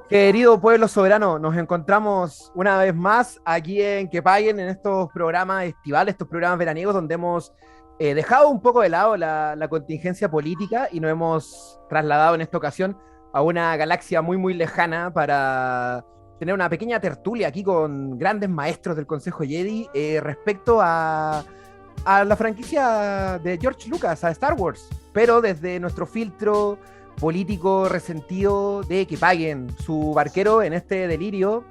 Querido pueblo soberano, nos encontramos una vez más aquí en Que Paguen, en estos programas estivales, estos programas veraniegos, donde hemos dejado un poco de lado la contingencia política y nos hemos trasladado en esta ocasión a una galaxia muy, muy lejana para tener una pequeña tertulia aquí con grandes maestros del Consejo Jedi respecto a la franquicia de George Lucas, a Star Wars, pero desde nuestro filtro político resentido de Que Paguen, su barquero en este delirio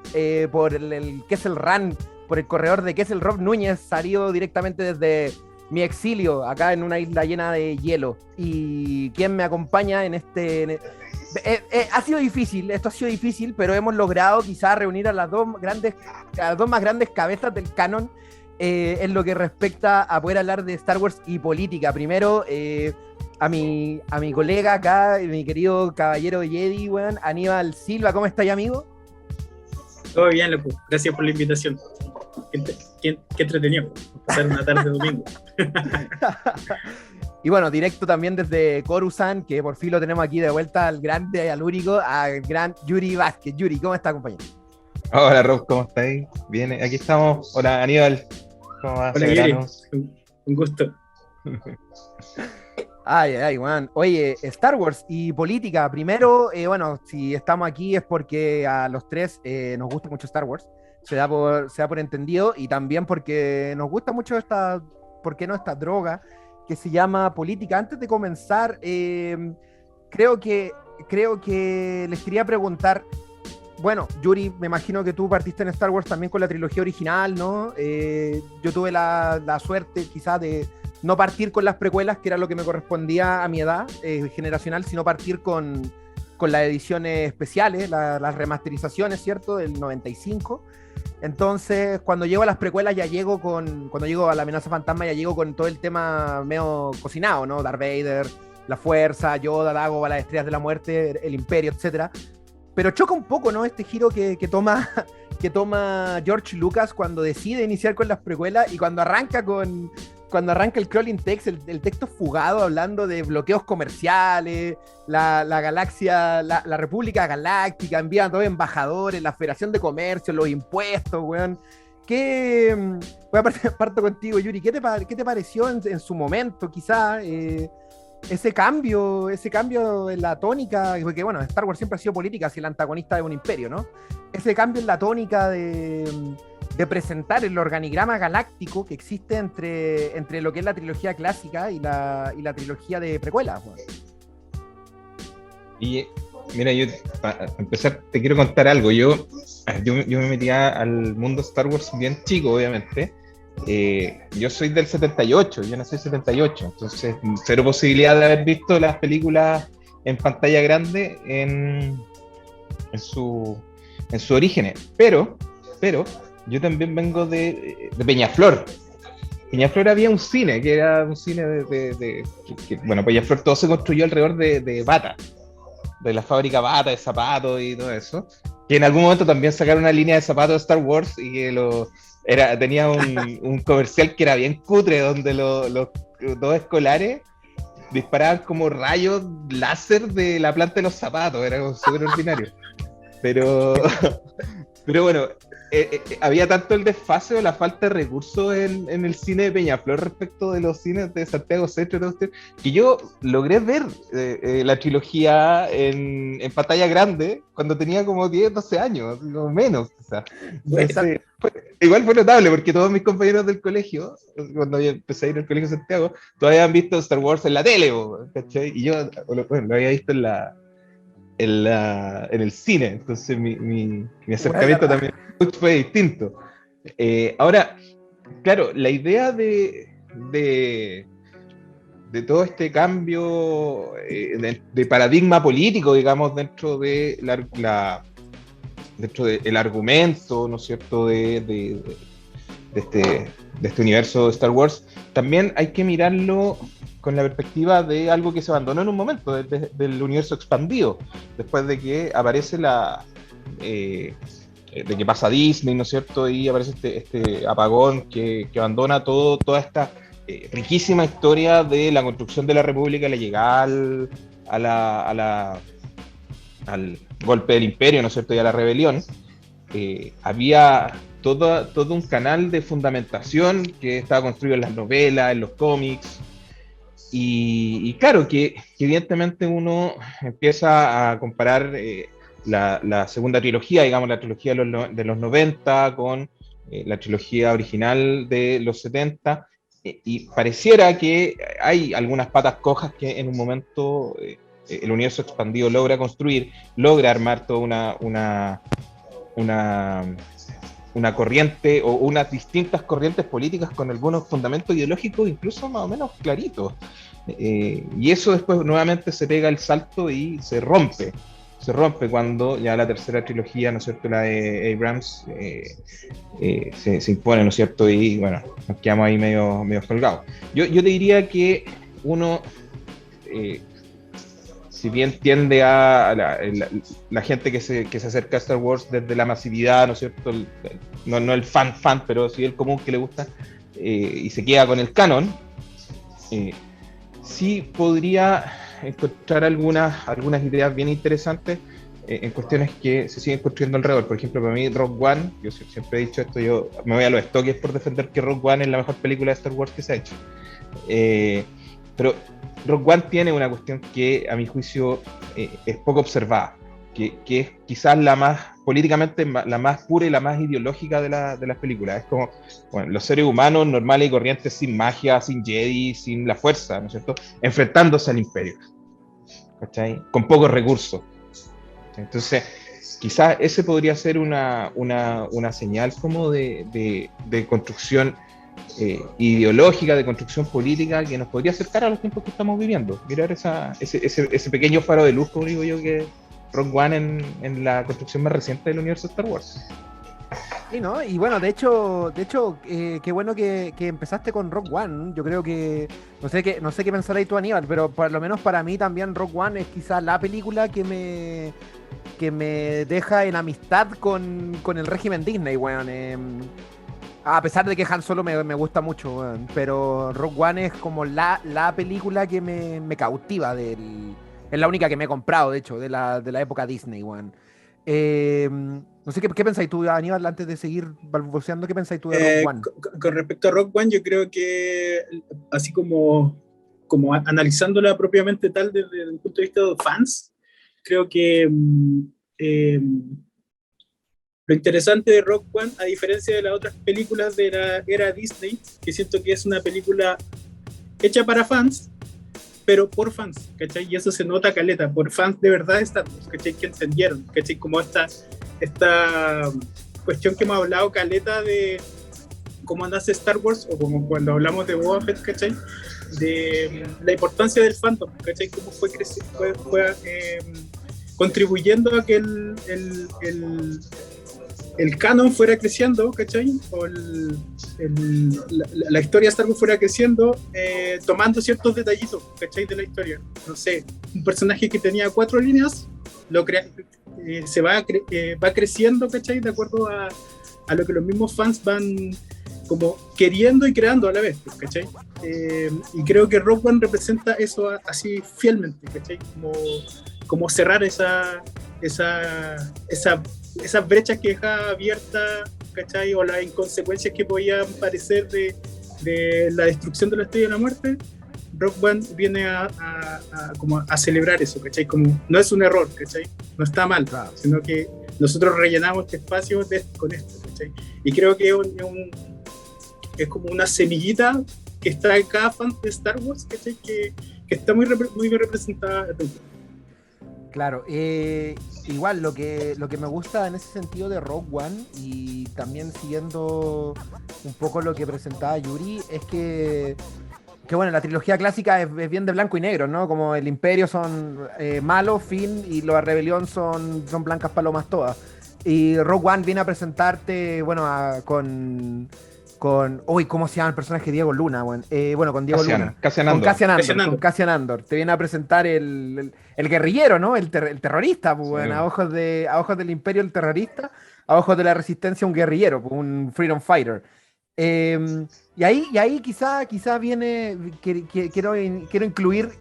por el Kessel Run, por el corredor de Kessel Rob Núñez, salido directamente desde mi exilio, acá en una isla llena de hielo. Y quien me acompaña en este... ha sido difícil, esto ha sido difícil, pero hemos logrado quizás reunir a las dos más grandes cabezas del canon en lo que respecta a poder hablar de Star Wars y política. Primero, a mi colega acá, mi querido caballero Jedi, weón, Aníbal Silva. ¿Cómo estás, amigo? Todo bien, loco. Gracias por la invitación. Qué entretenido pasar una tarde de domingo. Y bueno, directo también desde Coruscant, que por fin lo tenemos aquí de vuelta al grande, al único, al gran Yuri Vázquez. Yuri, ¿cómo está, compañero? Hola Rob, ¿cómo estáis? Bien, aquí estamos. Hola Aníbal, ¿cómo va? Hola, Yuri. Un gusto. Ay, man. Oye, Star Wars y política. Primero, bueno, si estamos aquí es porque a los tres nos gusta mucho Star Wars. Se da por entendido, y también porque nos gusta mucho esta, ¿por qué no?, esta droga que se llama política. Antes de comenzar, creo que les quería preguntar, bueno, Yuri, me imagino que tú partiste en Star Wars también con la trilogía original, ¿no? Yo tuve la suerte quizás de no partir con las precuelas, que era lo que me correspondía a mi edad generacional, sino partir con las ediciones especiales, las remasterizaciones, ¿cierto?, del 95. Entonces, cuando llego a las precuelas, cuando llego a la amenaza fantasma, ya llego con todo el tema medio cocinado, ¿no? Darth Vader, la fuerza, Yoda, Dagobah, las estrellas de la muerte, el imperio, etcétera. Pero choca un poco, ¿no?, este giro que toma George Lucas cuando decide iniciar con las precuelas y cuando arranca el crawling text, el texto fugado hablando de bloqueos comerciales, la galaxia, la República Galáctica, envían a todos embajadores, la Federación de Comercio, los impuestos, weón. Parto contigo, Yuri. ¿Qué te pareció en su momento, quizá, ese cambio en la tónica? Porque, bueno, Star Wars siempre ha sido política, si el antagonista de un imperio, ¿no? Ese cambio en la tónica de presentar el organigrama galáctico que existe entre lo que es la trilogía clásica y la trilogía de precuelas. Bueno. Y mira, yo para empezar te quiero contar algo. Yo me metía al mundo Star Wars bien chico, obviamente. Yo soy del 78, yo nací en 78, entonces cero posibilidad de haber visto las películas en pantalla grande en su origen. Pero yo también vengo de Peñaflor. Peñaflor había un cine, que era un cine bueno, Peñaflor todo se construyó alrededor de Bata, de la fábrica Bata, de zapatos y todo eso, que en algún momento también sacaron una línea de zapatos de Star Wars y que tenía un comercial que era bien cutre, donde los dos escolares disparaban como rayos láser de la planta de los zapatos, era como súper ordinario. Pero bueno, había tanto el desfase o la falta de recursos en el cine de Peñaflor respecto de los cines de Santiago Centro, que yo logré ver la trilogía en pantalla grande cuando tenía como 10, 12 años, o menos. O sea, igual fue notable porque todos mis compañeros del colegio, cuando yo empecé a ir al colegio de Santiago, todavía habían visto Star Wars en la tele, ¿cachai? Y yo, bueno, lo había visto en el cine, entonces mi acercamiento también fue distinto. Ahora, claro, la idea de todo este cambio de paradigma político, digamos, dentro de dentro del argumento, ¿no es cierto?, de de este universo de Star Wars, también hay que mirarlo con la perspectiva de algo que se abandonó en un momento, del universo expandido, después de que aparece de que pasa Disney, ¿no es cierto? Y aparece este apagón que abandona toda esta riquísima historia de la construcción de la República, la llegada al golpe del Imperio, ¿no es cierto? Y a la rebelión. Había todo un canal de fundamentación que estaba construido en las novelas, en los cómics, y claro, que evidentemente uno empieza a comparar la segunda trilogía, digamos la trilogía de los 90 con la trilogía original de los 70, y pareciera que hay algunas patas cojas que en un momento el universo expandido logra construir, logra armar toda una corriente o unas distintas corrientes políticas con algunos fundamentos ideológicos incluso más o menos claritos. Y eso después nuevamente se pega el salto y se rompe cuando ya la tercera trilogía, ¿no es cierto?, la de Abrams, se impone, ¿no es cierto?, y bueno, nos quedamos ahí medio colgados. Yo te diría que uno, si bien tiende a la gente que se acerca a Star Wars desde la masividad, ¿no es cierto?, no el fan, pero sí el común que le gusta, y se queda con el canon, sí podría encontrar algunas ideas bien interesantes en cuestiones que se siguen construyendo alrededor. Por ejemplo, para mí Rogue One, yo siempre he dicho esto, yo me voy a los estoques por defender que Rogue One es la mejor película de Star Wars que se ha hecho. Pero Rogue One tiene una cuestión que a mi juicio es poco observada, que es quizás la más políticamente, la más pura y la más ideológica de las películas. Es como, bueno, los seres humanos normales y corrientes, sin magia, sin Jedi, sin la fuerza, ¿no es cierto?, enfrentándose al Imperio, ¿cachai?, con pocos recursos. Entonces, quizás ese podría ser una señal como de construcción ideológica, de construcción política, que nos podría acercar a los tiempos que estamos viviendo. Mirar ese pequeño faro de luz, como digo yo, que Rogue One en la construcción más reciente del universo Star Wars. Sí, ¿no? Y bueno, de hecho, qué bueno que empezaste con Rogue One. Yo creo que, no sé qué pensar ahí tú, Aníbal, pero por lo menos para mí también Rogue One es quizás la película que me deja en amistad con el régimen Disney, weón. A pesar de que Han Solo me gusta mucho, weón, pero Rogue One es como la película que me cautiva es la única que me he comprado, de hecho, de la época Disney, weón. No sé, ¿qué pensáis tú, Aníbal, antes de seguir balbuceando? ¿Qué pensáis tú de Rogue One? Con respecto a Rogue One, yo creo que, así como analizándola propiamente tal desde el punto de vista de fans, creo que lo interesante de Rogue One, a diferencia de las otras películas de la era Disney, que siento que es una película hecha para fans, pero por fans, ¿cachai? Y eso se nota caleta, por fans de verdad de Star Wars, ¿cachai? Que entendieron, ¿cachai? Como esta cuestión que hemos hablado caleta de cómo nace Star Wars, o como cuando hablamos de Boba Fett, ¿cachai? De la importancia del fandom, ¿cachai? Cómo fue contribuyendo a que el canon fuera creciendo, ¿cachai? O la historia de Star Wars fuera creciendo, tomando ciertos detallitos, ¿cachai? De la historia. No sé, un personaje que tenía 4 líneas, va creciendo, ¿cachai? De acuerdo a lo que los mismos fans van como queriendo y creando a la vez, ¿cachai? Y creo que Rogue One representa eso así fielmente, ¿cachai? Como cerrar esas brechas que dejaba abierta, ¿cachai? O las inconsecuencias que podían parecer de la destrucción de la Estrella de la Muerte. Rogue One viene como a celebrar eso, ¿cachai? Como no es un error, ¿cachai? No está mal, claro, sino que nosotros rellenamos este espacio con esto, ¿cachai? Y creo que es como una semillita que está en cada fan de Star Wars, ¿cachai? Que está muy bien representada. Claro, igual lo que me gusta en ese sentido de Rogue One, y también siguiendo un poco lo que presentaba Yuri, es que bueno, la trilogía clásica es bien de blanco y negro, ¿no? Como el Imperio son malos, fin, y la rebelión son blancas palomas todas. Y Rogue One viene a presentarte, bueno, con Uy, ¿cómo se llama el personaje? Diego Luna, bueno, con Diego Cassian, Luna. Cassian Con Andor. Cassian Andor, Cassian con Andor. Cassian Andor. Te viene a presentar el guerrillero, ¿no? El terrorista, pues, Sí. bueno, a ojos del imperio el terrorista, a ojos de la resistencia un guerrillero, pues, un freedom fighter. Y ahí quizá viene, quiero incluir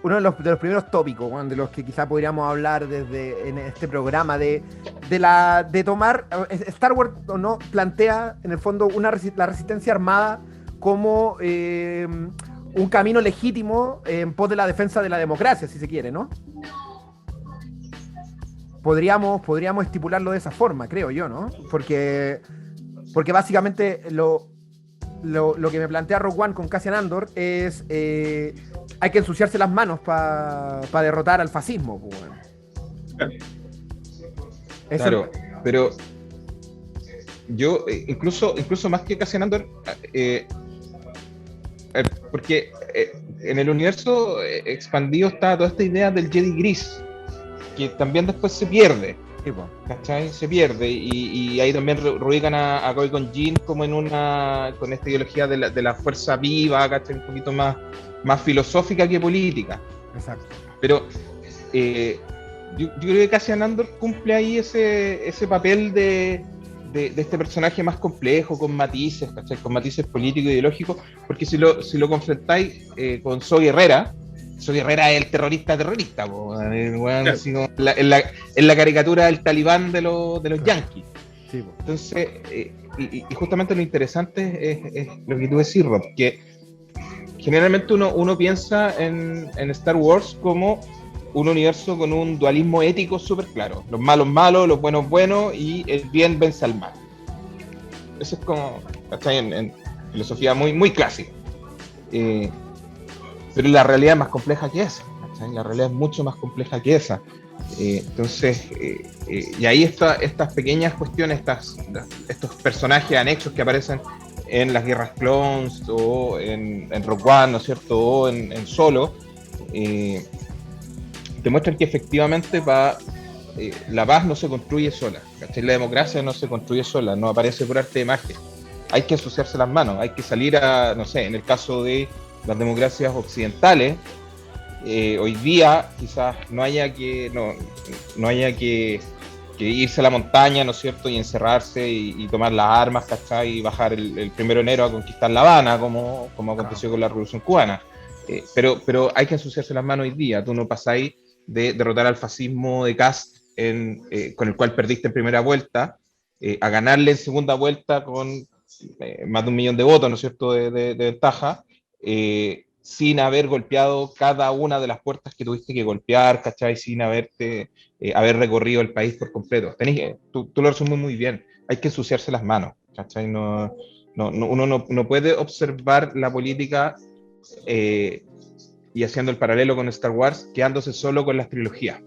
uno de los primeros tópicos, bueno, de los que quizá podríamos hablar en este programa, de tomar, Star Wars o no, plantea en el fondo la resistencia armada como un camino legítimo en pos de la defensa de la democracia, si se quiere, ¿no? Podríamos estipularlo de esa forma, creo yo, ¿no? Porque básicamente lo que me plantea Rogue One con Cassian Andor es hay que ensuciarse las manos para derrotar al fascismo. Pues, bueno. Claro, pero yo incluso más que Cassian Andor, porque en el universo expandido está toda esta idea del Jedi gris, que también después se pierde. ¿Cachai? Se pierde y ahí también reubican a Qui-Gon Jinn como con esta ideología de la fuerza viva, ¿cachai? Un poquito más filosófica que política. Exacto. Pero yo creo que Cassian Andor cumple ahí ese papel de este personaje más complejo, con matices, ¿cachai? Con matices políticos e ideológicos, porque si lo confrontáis con Saw Gerrera es el terrorista, bueno, así como en la caricatura del talibán de los yanquis. Sí, entonces, y justamente lo interesante es lo que tú decís, Rob, que generalmente uno piensa en Star Wars como un universo con un dualismo ético súper claro. Los malos malos, los buenos buenos, y el bien vence al mal. Eso es como, ¿cachai? En filosofía muy, muy clásica. Pero la realidad es más compleja que esa, ¿cachai? La realidad es mucho más compleja que esa. Entonces, y ahí estas pequeñas cuestiones, estos personajes anexos que aparecen en las guerras clones o en Rogue One, ¿no es cierto? O en Solo, demuestran que efectivamente la paz no se construye sola, ¿cachai? La democracia no se construye sola, no aparece por arte de magia. Hay que ensuciarse las manos, hay que salir no sé, en el caso de las democracias occidentales, hoy día quizás no haya que irse a la montaña, ¿no es cierto?, y encerrarse y tomar las armas, ¿cachai? Y bajar el 1 de enero a conquistar La Habana, como aconteció con la Revolución Cubana. Pero hay que ensuciarse las manos hoy día. Tú no pasáis de derrotar al fascismo de Kast, con el cual perdiste en primera vuelta, a ganarle en segunda vuelta con más de 1 millón de votos, ¿no es cierto?, de ventaja, sin haber golpeado cada una de las puertas que tuviste que golpear, ¿cachai? Sin haber recorrido el país por completo. Tú lo resumes muy bien. Hay que ensuciarse las manos, ¿cachai? Uno no puede observar la política y haciendo el paralelo con Star Wars, quedándose solo con las trilogías.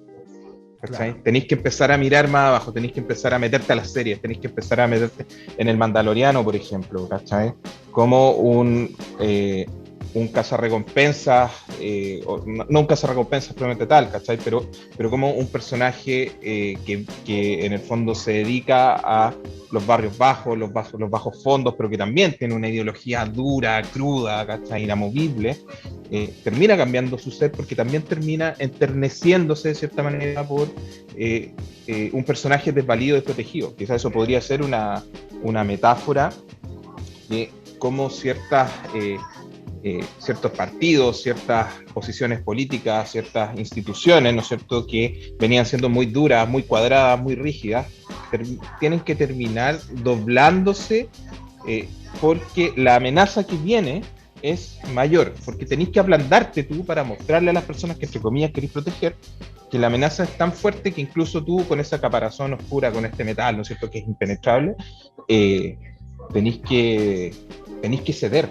¿Cachai? Claro. Tenéis que empezar a mirar más abajo, tenéis que empezar a meterte a las series, tenéis que empezar a meterte en el Mandaloriano, por ejemplo, ¿cachai? Como un cazarrecompensas, no un cazarrecompensas probablemente tal, ¿cachai? Pero como un personaje que en el fondo se dedica a los barrios bajos, los bajos fondos, pero que también tiene una ideología dura, cruda, ¿cachai? Inamovible, termina cambiando su ser porque también termina enterneciéndose de cierta manera por un personaje desvalido, desprotegido. Quizás eso podría ser una metáfora de cómo ciertos partidos, ciertas posiciones políticas, ciertas instituciones, ¿no es cierto?, que venían siendo muy duras, muy cuadradas, muy rígidas, tienen que terminar doblándose porque la amenaza que viene es mayor, porque tenéis que ablandarte tú para mostrarle a las personas que entre comillas queréis proteger que la amenaza es tan fuerte que incluso tú con esa caparazón oscura, con este metal, ¿no es cierto?, que es impenetrable, tenéis que ceder.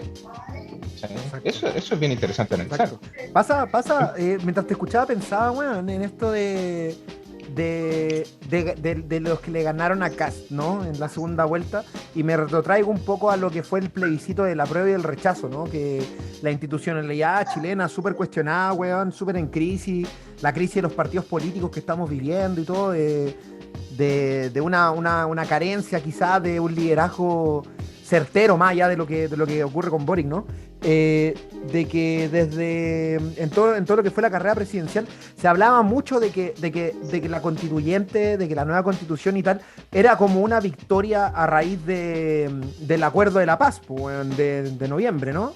Eso es bien interesante analizar. Pasa, mientras te escuchaba pensaba, bueno, en esto de los que le ganaron a Kast, ¿no?, en la segunda vuelta, y me retrotraigo un poco a lo que fue el plebiscito de la prueba y el rechazo, ¿no?, que la institucionalidad chilena súper cuestionada, weón, súper en crisis, la crisis de los partidos políticos que estamos viviendo y todo, de una carencia quizás de un liderazgo certero, más allá de lo que ocurre con Boric, ¿no? De que desde en todo lo que fue la carrera presidencial se hablaba mucho de que la constituyente, de que la nueva constitución y tal, era como una victoria a raíz del acuerdo de la paz, pues, de noviembre, ¿no?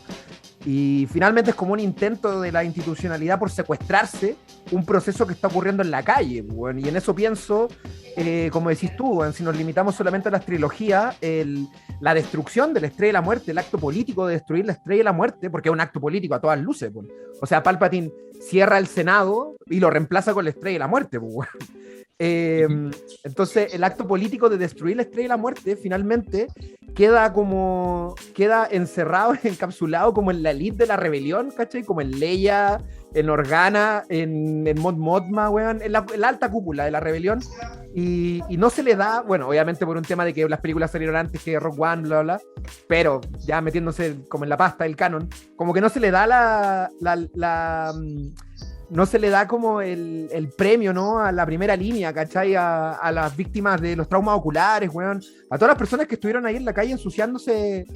Y finalmente es como un intento de la institucionalidad por secuestrarse un proceso que está ocurriendo en la calle, bueno, y en eso pienso, como decís tú, bueno, si nos limitamos solamente a las trilogías, la destrucción de la Estrella de la Muerte, el acto político de destruir la Estrella de la Muerte, porque es un acto político a todas luces, bueno. O sea, Palpatine cierra el Senado y lo reemplaza con la Estrella de la Muerte, bueno. Entonces el acto político de destruir la Estrella de la Muerte finalmente queda encerrado, encapsulado como en la elite de la rebelión, ¿cachai? Como en Leia, en Organa, en Mon Mothma, weón, en la alta cúpula de la rebelión, y no se le da, bueno, obviamente por un tema de que las películas salieron antes que Rogue One, bla, bla, pero ya metiéndose como en la pasta del canon, como que no se le da no se le da como el premio, ¿no? A la primera línea, ¿cachai? A las víctimas de los traumas oculares, weón. A todas las personas que estuvieron ahí en la calle ensuciándose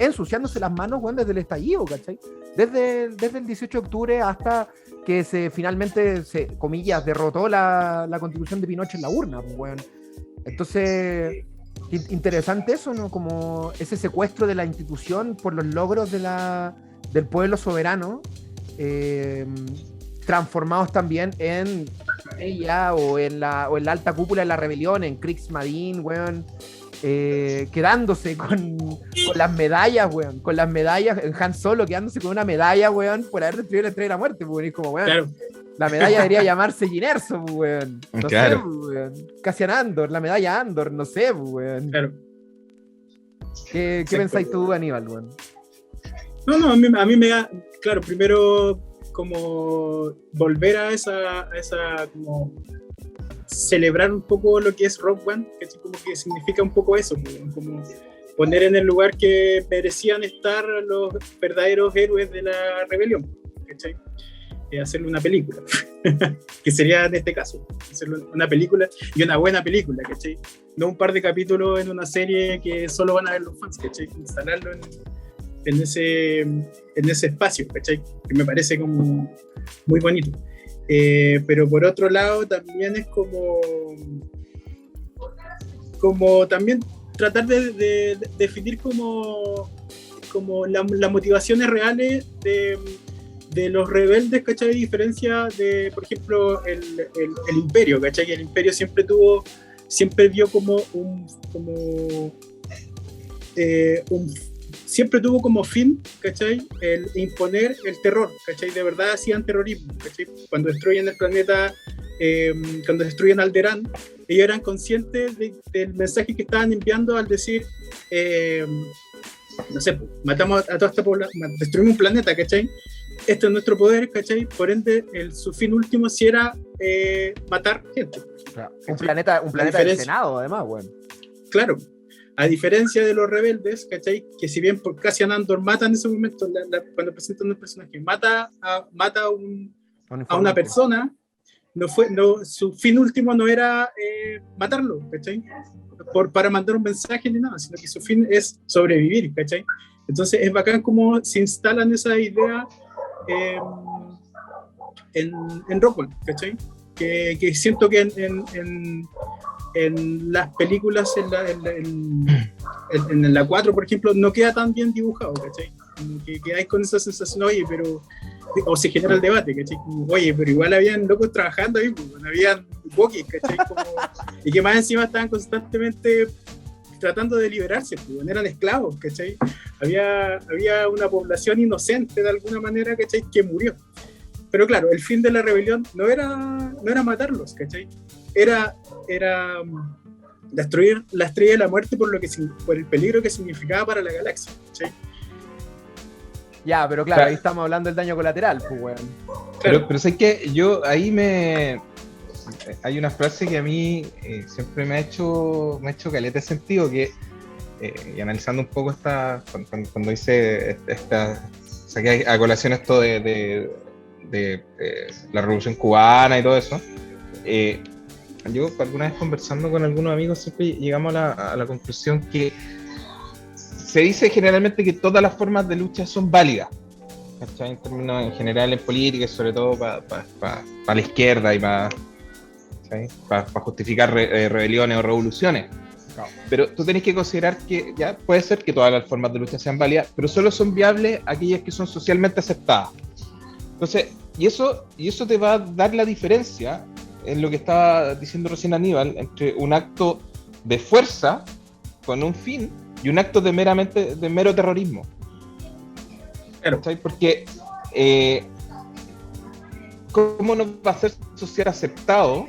las manos, weón, desde el estallido, ¿cachai? Desde el 18 de octubre hasta que finalmente comillas, derrotó la constitución de Pinochet en la urna, pues, weón. Entonces, interesante eso, ¿no? Como ese secuestro de la institución por los logros del pueblo soberano, transformados también en ella o en la alta cúpula de la rebelión, en Kriegsmarine, weón, quedándose con las medallas, weón, con las medallas, en Han Solo quedándose con una medalla, weón, por haber destruido la Estrella de la Muerte, weón, y como, weón, claro. La medalla debería llamarse Ginerso, weón, no claro. Sé, weón, Cassian Andor, la medalla Andor, no sé, weón. Claro. ¿Qué pensáis tú, Aníbal, weón? No, a mí me da, claro, primero como volver a esa como celebrar un poco lo que es Rogue One, que así como que significa un poco eso, como poner en el lugar que merecían estar los verdaderos héroes de la rebelión, ¿cachai? Hacerle una película, que sería en este caso, hacerle una película y una buena película, ¿cachai? No un par de capítulos en una serie que solo van a ver los fans, ¿cachai? Instalarlo en ese espacio, ¿cachai? Que me parece como muy bonito. Pero por otro lado también es como también tratar de definir como las motivaciones reales de los rebeldes, ¿cachai? A diferencia de, por ejemplo, el Imperio, ¿cachai? El Imperio siempre vio siempre tuvo como fin, ¿cachai? El imponer el terror, ¿cachai? De verdad hacían terrorismo, ¿cachai? Cuando destruyen el planeta, cuando destruyen Alderaan, ellos eran conscientes del mensaje que estaban enviando al decir, no sé, matamos a toda esta población, destruimos un planeta, ¿cachai? Este es nuestro poder, ¿cachai? Por ende, su fin último sí era matar gente. Claro, un planeta del Senado, además, bueno. Claro. A diferencia de los rebeldes, ¿cachai? Que si bien por Cassian Andor mata en ese momento, cuando presentan un personaje, mata a una persona, su fin último no era matarlo, ¿cachai? Para mandar un mensaje ni nada, sino que su fin es sobrevivir, ¿cachai? Entonces es bacán cómo se instalan esa idea en Rogue One, ¿cachai? Que siento que en las películas, en la 4, por ejemplo, no queda tan bien dibujado, ¿cachai? Como que quedáis con esa sensación, oye, pero... O se genera el debate, ¿cachai? Como, oye, pero igual habían locos trabajando ahí, pues, habían Wookiees, ¿cachai? Y que más encima estaban constantemente tratando de liberarse, pues, eran esclavos, ¿cachai? Había una población inocente de alguna manera, ¿cachai? Que murió. Pero claro, el fin de la rebelión no era matarlos, ¿cachai? Era destruir la Estrella de la Muerte por el peligro que significaba para la galaxia, ¿cachai? Ya, pero claro, ahí estamos hablando del daño colateral, pues, weón. Claro. Pero sé que yo ahí hay una frase que a mí siempre me ha hecho caleta de sentido, que y analizando un poco cuando hice saqué a colación esto de la Revolución Cubana y todo eso, yo alguna vez conversando con algunos amigos siempre llegamos a la conclusión que se dice generalmente que todas las formas de lucha son válidas, ¿cachai? En términos en general en política, y sobre todo para la izquierda y para justificar rebeliones o revoluciones. Claro. Pero tú tenés que considerar que ya puede ser que todas las formas de lucha sean válidas, pero solo son viables aquellas que son socialmente aceptadas. Entonces, y eso te va a dar la diferencia en lo que estaba diciendo recién Aníbal, entre un acto de fuerza con un fin y un acto de mero terrorismo. Claro. ¿Sabes? Porque ¿cómo no va a ser social aceptado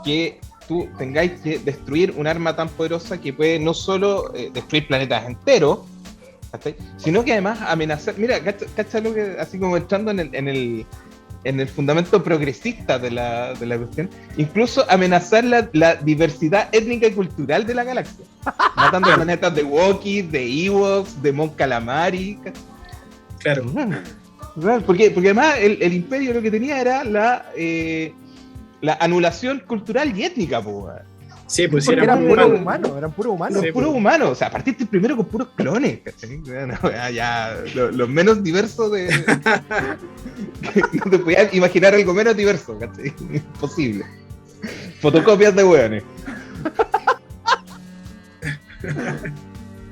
que tú tengáis que destruir un arma tan poderosa que puede no solo destruir planetas enteros, ¿cachai? Sino que además amenazar? Mira, cacha lo que, así como entrando en el fundamento progresista de la cuestión, incluso amenazar la diversidad étnica y cultural de la galaxia, matando planetas de Wookiees, de Ewoks, de Mon Calamari. Claro. Porque además el imperio lo que tenía era la anulación cultural y étnica, po. Sí, pues Porque eran eran puros humanos. humanos, eran puros humanos. Los puros humanos, o sea, partiste primero con puros clones, ¿cachai? Los menos diversos de. No te podías imaginar algo menos diverso, ¿cachai? Imposible. Fotocopias de hueones.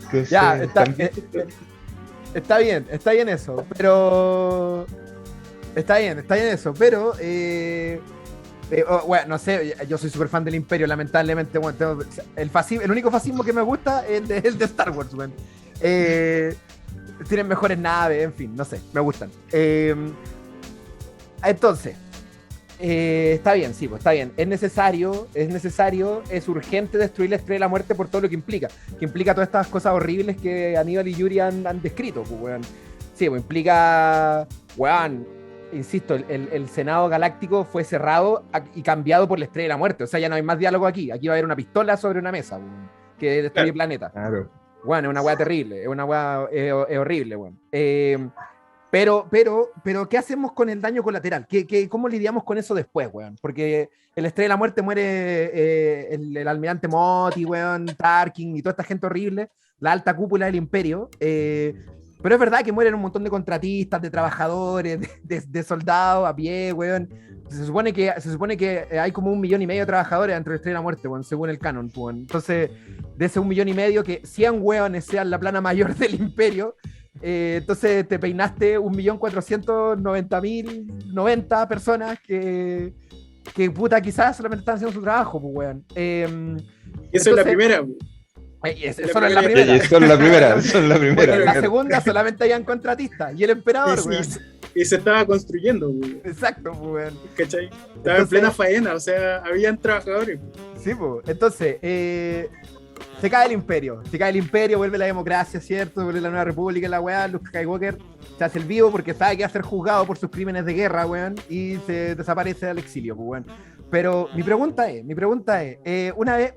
Entonces, Ya, está bien eso, pero... Está bien eso, pero... bueno, no sé, yo soy súper fan del Imperio, lamentablemente. Bueno, el único fascismo que me gusta es el de Star Wars, man. Tienen mejores naves, en fin, no sé, me gustan. Entonces, está bien, sí, pues está bien. Es necesario, es urgente destruir la Estrella de la Muerte por todo lo que implica todas estas cosas horribles que Aníbal y Yuri han descrito, pues, weón. Sí, pues implica, weón, insisto, el Senado Galáctico fue cerrado y cambiado por la Estrella de la Muerte. O sea, ya no hay más diálogo aquí. Aquí va a haber una pistola sobre una mesa, weón, que destruye el planeta. Claro. Bueno, es una weá terrible, es una weá es horrible, weón. Pero, ¿qué hacemos con el daño colateral? ¿Cómo lidiamos con eso después, weón? Porque el Estrella de la Muerte muere el almirante Motti, weón, Tarkin y toda esta gente horrible, la alta cúpula del Imperio. Pero es verdad que mueren un montón de contratistas, de trabajadores, de soldados a pie, weón. Se supone que hay como 1,5 millones de trabajadores dentro de la Estrella de la Muerte, weón, según el canon, weón. Entonces, de ese 1,5 millones, que 100 weones sean la plana mayor del Imperio, entonces te peinaste 1.490.090 personas que puta, quizás solamente están haciendo su trabajo, pues, weón. Esa es la primera. Solo en la primera. Solo la primera. En la segunda solamente habían contratistas y el emperador, weón. Y se estaba construyendo, weón. Exacto, weón. ¿Cachai? Estaba en plena faena, o sea, habían trabajadores. Sí, pues. Entonces, se cae el imperio, vuelve la democracia, ¿cierto? Vuelve la nueva república, la weá, Luke Skywalker se hace el vivo porque sabe que va a ser juzgado por sus crímenes de guerra, weón, y se desaparece al exilio, pues, weón. Pero mi pregunta es, una vez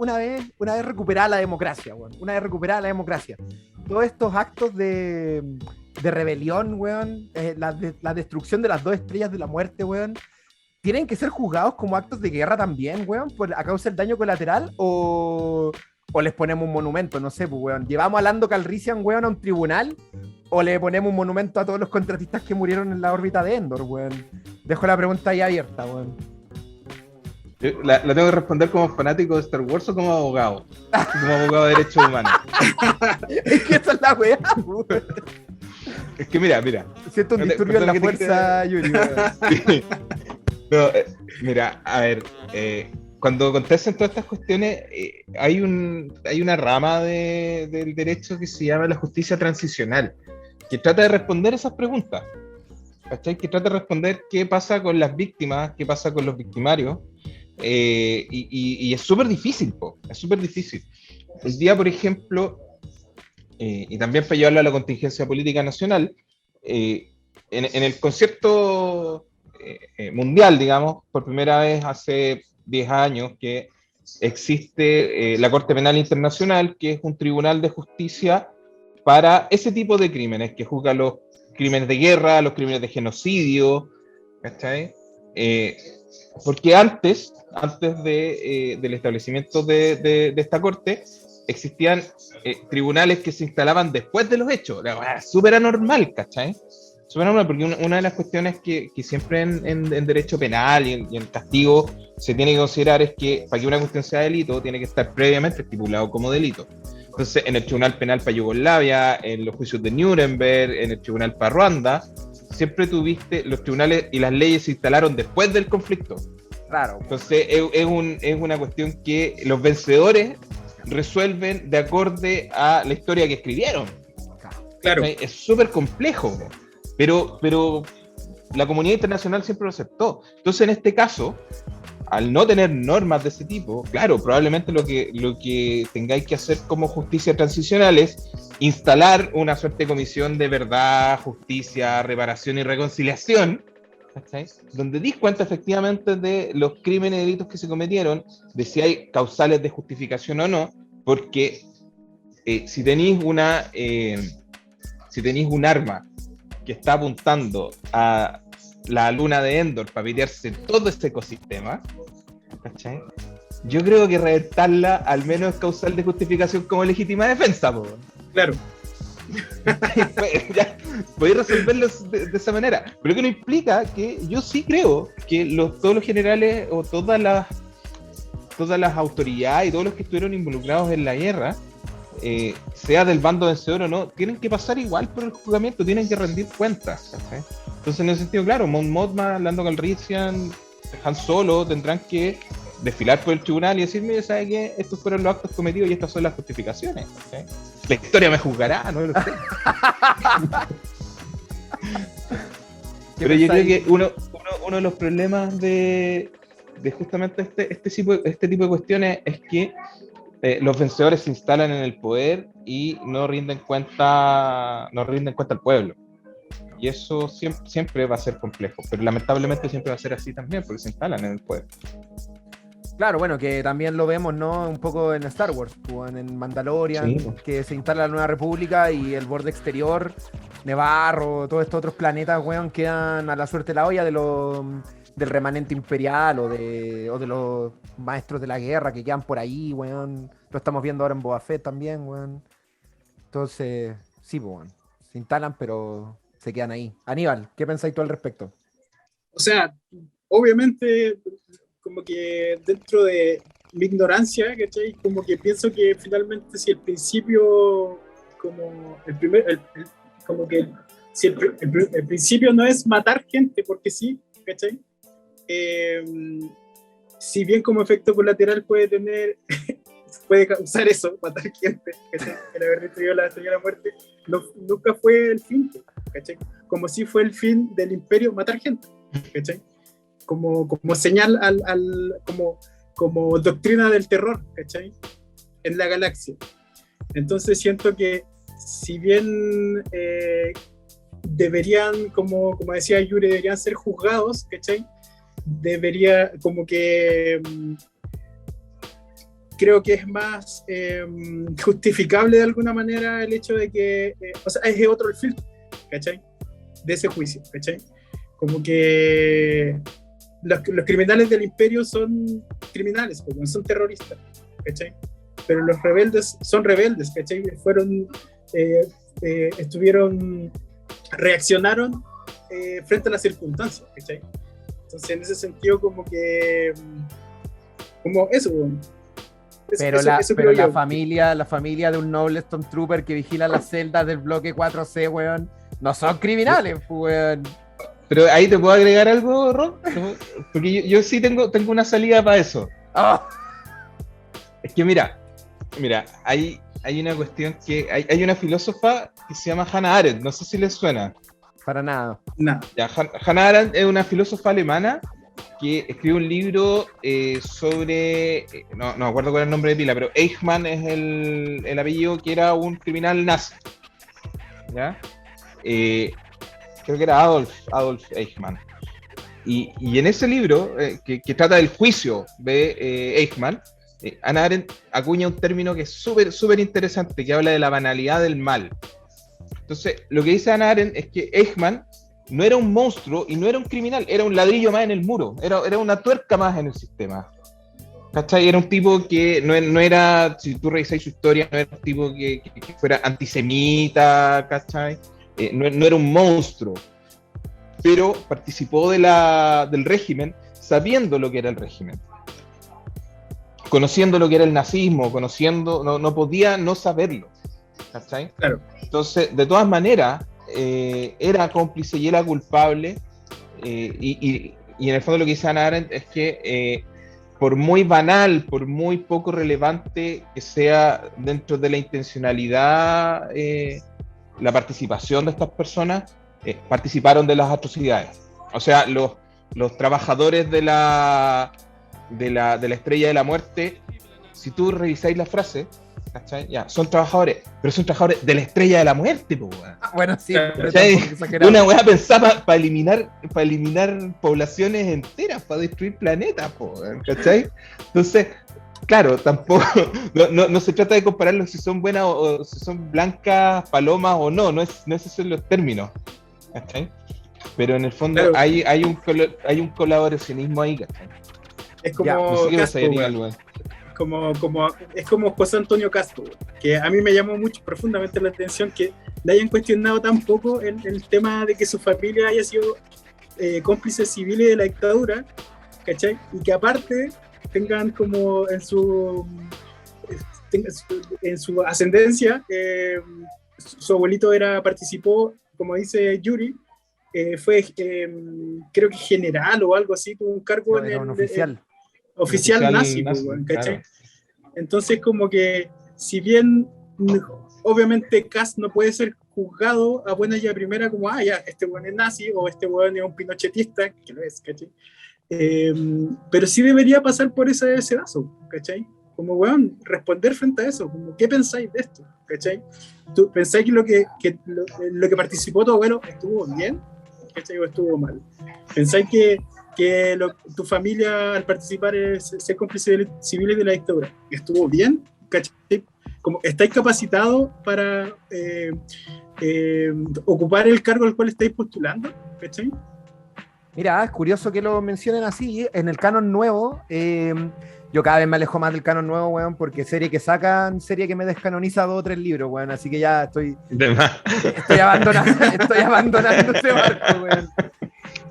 recuperada la democracia, weón, todos estos actos de rebelión, weón, la destrucción de las 2 estrellas de la muerte, weón, ¿tienen que ser juzgados como actos de guerra también, weón, a causa del daño colateral o les ponemos un monumento? No sé, pues, weón. ¿Llevamos a Lando Calrissian, weón, a un tribunal? ¿O le ponemos un monumento a todos los contratistas que murieron en la órbita de Endor, weón? Dejo la pregunta ahí abierta, weón. ¿La tengo que responder como fanático de Star Wars o como abogado? Como abogado de derechos humanos. Es que esa es la weá, weón. Es que mira. Siento un disturbio en la fuerza, Yuri, weón. Sí. No, mira, a ver, cuando acontecen todas estas cuestiones, hay una rama del derecho que se llama la justicia transicional, que trata de responder esas preguntas, ¿cachai? Que trata de responder qué pasa con las víctimas, qué pasa con los victimarios, y es súper difícil, es súper difícil. El día, por ejemplo, y también para llevarlo a la contingencia política nacional, en el concierto mundial, digamos, por primera vez hace 10 años que existe la Corte Penal Internacional, que es un tribunal de justicia para ese tipo de crímenes, que juzga los crímenes de guerra, los crímenes de genocidio, ¿cachai? Porque antes del establecimiento de esta corte, existían tribunales que se instalaban después de los hechos. Era súper anormal, ¿cachai? Súper anormal, porque una de las cuestiones que siempre en derecho penal y en castigo se tiene que considerar es que para que una cuestión sea delito tiene que estar previamente estipulado como delito. Entonces, en el Tribunal Penal para Yugoslavia, en los juicios de Nuremberg, en el Tribunal para Ruanda, siempre tuviste, los tribunales y las leyes se instalaron después del conflicto. Claro. Entonces, es una cuestión que los vencedores resuelven de acorde a la historia que escribieron. Claro. Es súper complejo, pero la comunidad internacional siempre lo aceptó. Entonces, en este caso, al no tener normas de ese tipo, claro, probablemente lo que tengáis que hacer como justicia transicional es instalar una suerte de comisión de verdad, justicia, reparación y reconciliación, ¿cachai? Donde dis cuenta efectivamente de los crímenes y delitos que se cometieron, de si hay causales de justificación o no, porque si tenéis un arma que está apuntando a la luna de Endor para pitearse todo este ecosistema, ¿cachai? Yo creo que reventarla al menos es causal de justificación como legítima defensa, po. Claro. Ya, podéis resolverlo de esa manera, pero que no implica que yo sí creo que todos los generales o todas las autoridades y todos los que estuvieron involucrados en la guerra, sea del bando vencedor o no, tienen que pasar igual por el juzgamiento, tienen que rendir cuentas, ¿okay? Entonces, en ese sentido, claro, Mon Mothma, Lando Calrissian, Han Solo tendrán que desfilar por el tribunal y decirme, ¿sabe qué? Estos fueron los actos cometidos y estas son las justificaciones, ¿okay? La historia me juzgará, ¿no? Pero yo creo que uno de los problemas de justamente este tipo de cuestiones es que los vencedores se instalan en el poder y no rinden cuenta al pueblo. Y eso siempre va a ser complejo, pero lamentablemente siempre va a ser así también, porque se instalan en el poder. Claro, bueno, que también lo vemos, ¿no? Un poco en Star Wars, en Mandalorian, sí, que se instala la Nueva República y el borde exterior, Nevarro, todos estos otros planetas, weón, quedan a la suerte de la olla del remanente imperial o de los maestros de la guerra que quedan por ahí, weón. Lo estamos viendo ahora en Boba Fett también, weón. Entonces, sí, weón, se instalan, pero se quedan ahí. Aníbal, ¿qué pensáis tú al respecto? O sea, obviamente, como que dentro de mi ignorancia, ¿cachai? Como que pienso que finalmente si el principio, como si el principio no es matar gente, porque sí, ¿cachai? Si bien como efecto colateral puede causar eso, matar gente, ¿cachai? El haber destruido la Estrella de la Muerte, nunca fue el fin, ¿cachai? Como si fue el fin del imperio matar gente, ¿cachai? Como señal como doctrina del terror, ¿cachai? En la galaxia. Entonces siento que si bien deberían, como decía Yuri, deberían ser juzgados, ¿cachai? Debería, como que creo que es más justificable de alguna manera el hecho de que, o sea, es otro el filtro, ¿cachai? De ese juicio, ¿cachai? Como que los criminales del imperio son criminales, porque no son terroristas, ¿cachai? Pero los rebeldes son rebeldes, ¿cachai? Reaccionaron frente a las circunstancias, ¿cachai? Entonces, en ese sentido, como eso. Pero la familia de un noble Stormtrooper que vigila las celdas del bloque 4C, weón, no son criminales, weón. Pero ahí te puedo agregar algo, Ron, porque yo sí tengo una salida para eso. Oh. Es que mira, hay una cuestión que hay una filósofa que se llama Hannah Arendt, no sé si les suena. Para nada. No. Ya, Hannah Arendt es una filósofa alemana que escribe un libro sobre, no me acuerdo cuál es el nombre de pila, pero Eichmann es el apellido, que era un criminal nazi, ¿ya? Creo que era Adolf Eichmann. Y en ese libro, que trata del juicio de Eichmann, Hannah Arendt acuña un término que es súper interesante, que habla de la banalidad del mal. Entonces, lo que dice Hannah Arendt es que Eichmann no era un monstruo y no era un criminal, era un ladrillo más en el muro, era una tuerca más en el sistema. ¿Cachai? Era un tipo que no era, si tú revisáis su historia, no era un tipo que fuera antisemita, ¿cachai? No era un monstruo, pero participó del régimen sabiendo lo que era el régimen, conociendo lo que era el nazismo, no podía no saberlo, ¿cachai? Claro. Entonces, de todas maneras, era cómplice y era culpable, y en el fondo lo que dice Hannah Arendt es que por muy banal, por muy poco relevante que sea dentro de la intencionalidad la participación de estas personas, participaron de las atrocidades. O sea, los trabajadores de la Estrella de la Muerte, si tú revisáis la frase, ¿cachai? Ya, son trabajadores, pero son trabajadores de la Estrella de la Muerte, po, weón. Bueno, sí, una weá pensada para eliminar poblaciones enteras, para destruir planetas, po, ¿cachai? Entonces, claro, tampoco, no se trata de compararlos si son buenas o si son blancas, palomas o no esos son los términos, ¿cachai? Pero en el fondo claro, hay un colaboracionismo ahí, ¿cachai? es como Ya, no sé qué Castro, pasaría, weón. weón. Es como José Antonio Castro, que a mí me llamó mucho profundamente la atención que le hayan cuestionado tampoco el tema de que su familia haya sido cómplices civiles de la dictadura, ¿cachai? Y que aparte tengan como en su ascendencia, su abuelito participó, como dice Yuri, fue creo que general o algo así, tuvo un cargo era un oficial. Oficial nazi, ¿cachai? Claro. Entonces, como que, si bien obviamente Kast no puede ser juzgado a buena y a primera, como, ya, este weón es nazi o este weón es un pinochetista, que lo es, ¿cachai? Pero sí debería pasar por ese vaso, ¿cachai? Como, weón, responder frente a eso, como, ¿qué pensáis de esto? ¿Cachai? ¿Tú pensáis que lo que participó tu abuelo estuvo bien? ¿Cachai? ¿O estuvo mal? ¿Pensáis que tu familia al participar ser cómplice civiles de la dictadura estuvo bien? ¿Cachai? Como, ¿estáis capacitados para ocupar el cargo al cual estáis postulando? ¿Cachai? Mira, es curioso que lo mencionen así. En el canon nuevo, yo cada vez me alejo más del canon nuevo, weón, porque serie que me descanoniza 2 o 3 libros, weón, así que ya estoy abandonando ese barco, weón.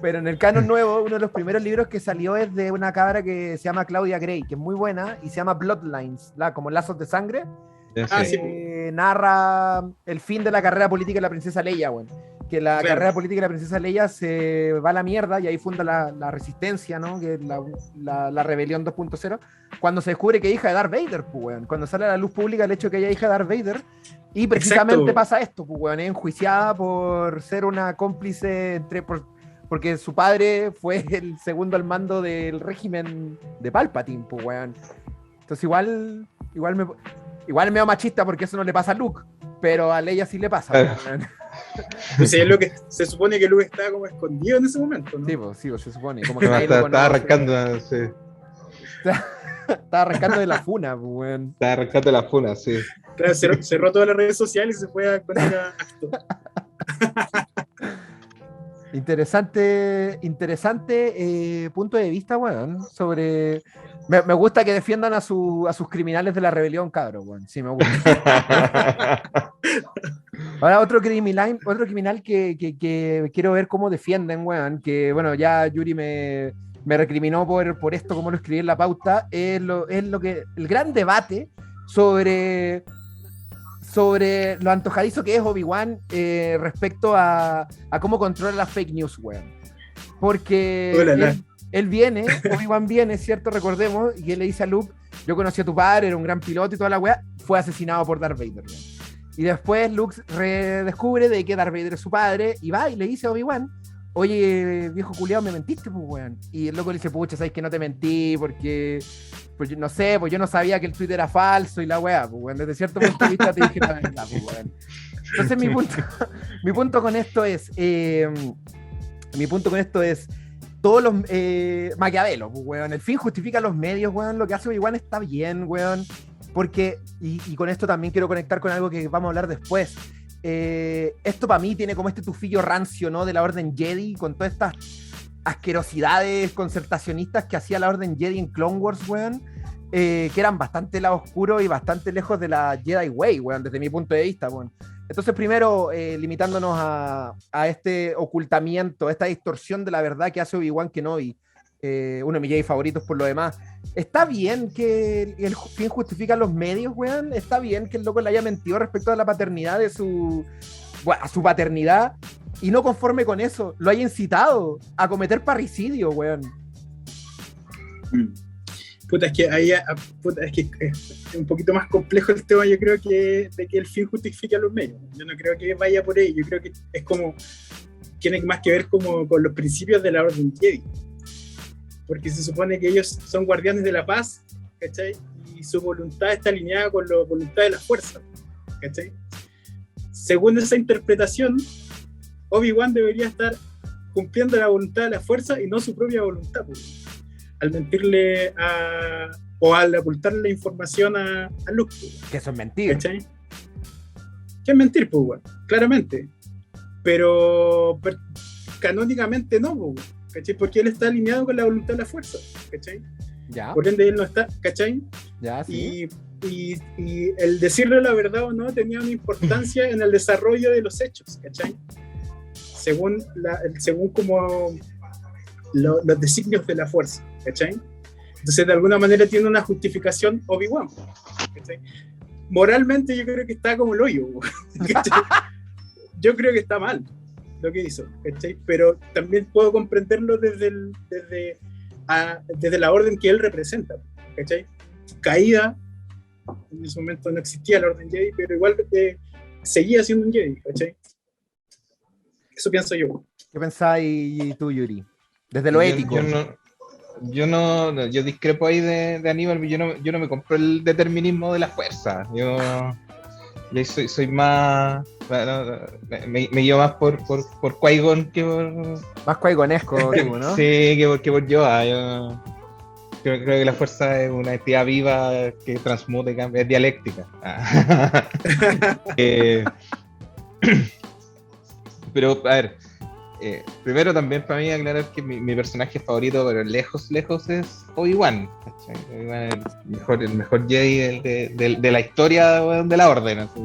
Pero en el canon nuevo, uno de los primeros libros que salió es de una cabra que se llama Claudia Gray, que es muy buena, y se llama Bloodlines, como lazos de sangre. Sí. Narra el fin de la carrera política de la princesa Leia, weón. Que la carrera política de la princesa Leia se va a la mierda y ahí funda la resistencia, ¿no? Que es la rebelión 2.0, cuando se descubre que es hija de Darth Vader, pues, weón. Cuando sale a la luz pública el hecho de que ella es hija de Darth Vader, y precisamente pasa esto, pues, weón, es enjuiciada por ser una cómplice porque su padre fue el segundo al mando del régimen de Palpatine, pues, weón. Entonces igual es medio machista porque eso no le pasa a Luke, pero a Leia sí le pasa, weón. Pues es lo que se supone que Luke estaba como escondido en ese momento, ¿no? Sí, se supone. Como que estaba arrancando, sí. Estaba arrancando de la funa, weón. Estaba arrancando de la funa, sí. Claro, cerró todas las redes sociales y se fue a poner a acto. Interesante punto de vista, weón, sobre... Me gusta que defiendan a sus criminales de la rebelión, cabrón, weón. Sí, me gusta. Ahora otro criminal que quiero ver cómo defienden, weón, que bueno, ya Yuri me recriminó por esto, como lo escribí en la pauta, es el gran debate sobre lo antojadizo que es Obi-Wan respecto a cómo controla las fake news, weón. Porque Obi-Wan viene, ¿cierto? Recordemos, y él le dice a Luke, yo conocí a tu padre, era un gran piloto y toda la weá, fue asesinado por Darth Vader, weón. Y después Luke redescubre de que Darth Vader es su padre, y va y le dice a Obi-Wan, oye, viejo culiao, me mentiste, pues, weón. Y el loco le dice, pucha, sabes que no te mentí, porque no sé, pues yo no sabía que el tweet era falso y la weá, pues, weón. Desde cierto punto de vista te dije la verdad, pues, weón. Entonces mi punto con esto es, todos los Maquiavelo, pues, weón. El fin justifica los medios, weón. Lo que hace Obi-Wan está bien, weón. Porque, y con esto también quiero conectar con algo que vamos a hablar después. Esto para mí tiene como este tufillo rancio, ¿no? De la Orden Jedi, con todas estas asquerosidades concertacionistas que hacía la Orden Jedi en Clone Wars, weón. que eran bastante lado oscuro y bastante lejos de la Jedi Way, weón, desde mi punto de vista, weón. Entonces, primero, limitándonos a este ocultamiento, a esta distorsión de la verdad que hace Obi-Wan Kenobi, uno de mis Jedi favoritos por lo demás. ¿Está bien que el fin justifica los medios, weón? ¿Está bien que el loco le haya mentido respecto a la paternidad de a su paternidad, y no conforme con eso, lo haya incitado a cometer parricidio, weón? Puta, es que ahí, puta, es que es un poquito más complejo el tema, yo creo, que de que el fin justifica los medios. Yo no creo que vaya por ahí, yo creo que es como, tiene más que ver como con los principios de la Orden Jedi. Porque se supone que ellos son guardianes de la paz, ¿cachai? Y su voluntad está alineada con la voluntad de la fuerza, ¿cachai? Según esa interpretación, Obi-Wan debería estar cumpliendo la voluntad de la fuerza y no su propia voluntad, pues, al mentirle o al ocultarle la información a Luke. Que eso es mentira. ¿Cachai? Que es mentir, pues, bueno, claramente. Pero canónicamente no, pues, ¿cachai? Porque él está alineado con la voluntad de la fuerza, ¿cachai? Ya. Por ende él no está, ¿cachai? Ya, sí. Y el decirle la verdad o no tenía una importancia en el desarrollo de los hechos, ¿cachai? Según como los designios de la fuerza, ¿cachai? Entonces de alguna manera tiene una justificación Obi-Wan, ¿cachai? Moralmente yo creo que está como el hoyo, ¿cachai? Yo creo que está mal lo que hizo, ¿cachai? Pero también puedo comprenderlo desde la orden que él representa, ¿cachai? Caída, en ese momento no existía la Orden Jedi, pero igual seguía siendo un Jedi, ¿cachai? Eso pienso yo. ¿Qué pensáis tú, Yuri? Desde lo ético. Yo discrepo ahí de Aníbal, yo no me compro el determinismo de la fuerza. Yo soy más. Bueno, me guío más por Qui-Gon que por. Más Qui-Gonesco, ¿no? Sí, que por Yoda. Yo creo que la fuerza es una entidad viva que transmute, cambia, es dialéctica. Pero, a ver. Primero también para mí aclarar que mi personaje favorito, pero lejos es Obi-Wan. Obi-Wan es el mejor Jedi de la historia de la Orden, así,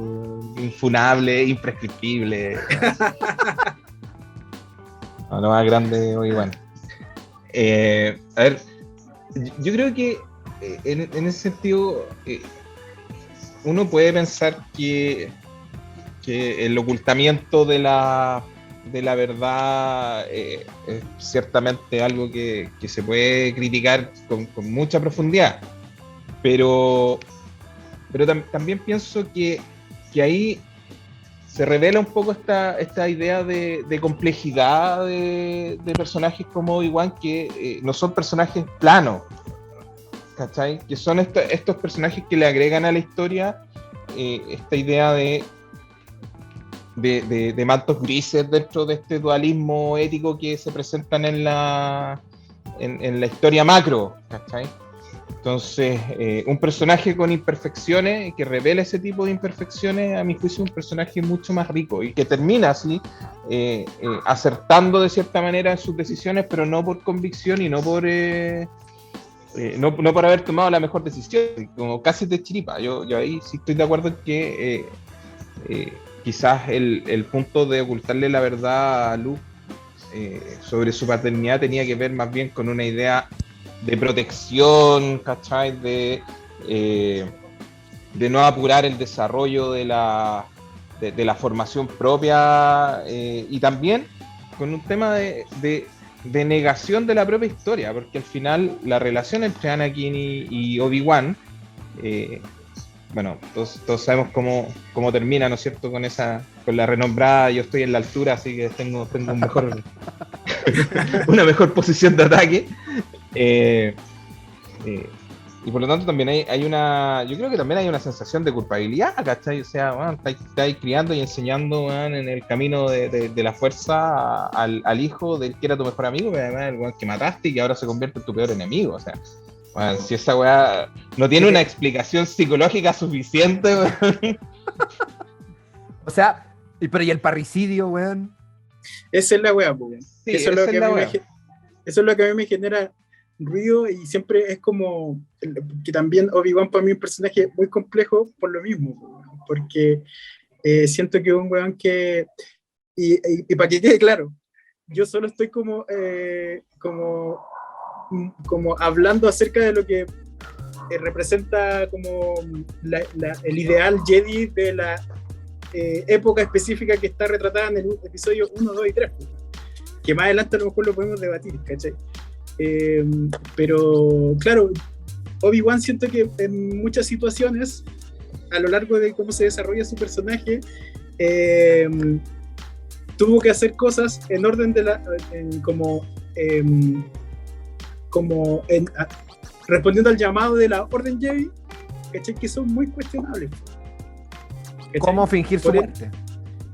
infunable, imprescriptible. No, lo más grande Obi-Wan. A ver, yo creo que en ese sentido uno puede pensar que el ocultamiento de la verdad es ciertamente algo que se puede criticar con mucha profundidad, pero también pienso que ahí se revela un poco esta idea de complejidad de personajes como Obi-Wan, que no son personajes planos, ¿cachai? Que son estos personajes que le agregan a la historia esta idea de mantos grises dentro de este dualismo ético que se presentan en la historia macro, ¿cachai? Entonces, un personaje con imperfecciones, que revela ese tipo de imperfecciones, a mi juicio es un personaje mucho más rico y que termina así, acertando de cierta manera en sus decisiones, pero no por convicción y no por haber tomado la mejor decisión, como casi de chiripa. Yo ahí sí estoy de acuerdo en que quizás el punto de ocultarle la verdad a Luke sobre su paternidad tenía que ver más bien con una idea de protección, ¿cachai? De no apurar el desarrollo de la formación propia, y también con un tema de negación de la propia historia, porque al final la relación entre Anakin y Obi-Wan, bueno, todos sabemos cómo termina, ¿no es cierto? Con la renombrada yo estoy en la altura, así que tengo una mejor posición de ataque. Y por lo tanto también yo creo que también hay una sensación de culpabilidad, ¿cachai? O sea, bueno, estáis criando y enseñando, bueno, en el camino de la fuerza al hijo del que era tu mejor amigo, pero además el weón que mataste y que ahora se convierte en tu peor enemigo, o sea. Bueno, si esa weá no tiene una explicación psicológica suficiente, weón. O sea, pero ¿y el parricidio, weón? Esa es la weá, weón. Sí, eso es lo que a mí me genera ruido y siempre es como que también Obi-Wan para mí es un personaje muy complejo por lo mismo, porque siento que es un weón que, y para que quede claro, yo solo estoy como hablando acerca de lo que representa como el ideal Jedi de la época específica que está retratada en el episodio 1, 2 y 3, que más adelante a lo mejor lo podemos debatir, ¿cachai? Pero claro, Obi-Wan siento que en muchas situaciones a lo largo de cómo se desarrolla su personaje tuvo que hacer cosas en orden de respondiendo al llamado de la Orden Jedi, ¿cachai? Que son muy cuestionables, ¿cachai? ¿Cómo fingir su muerte?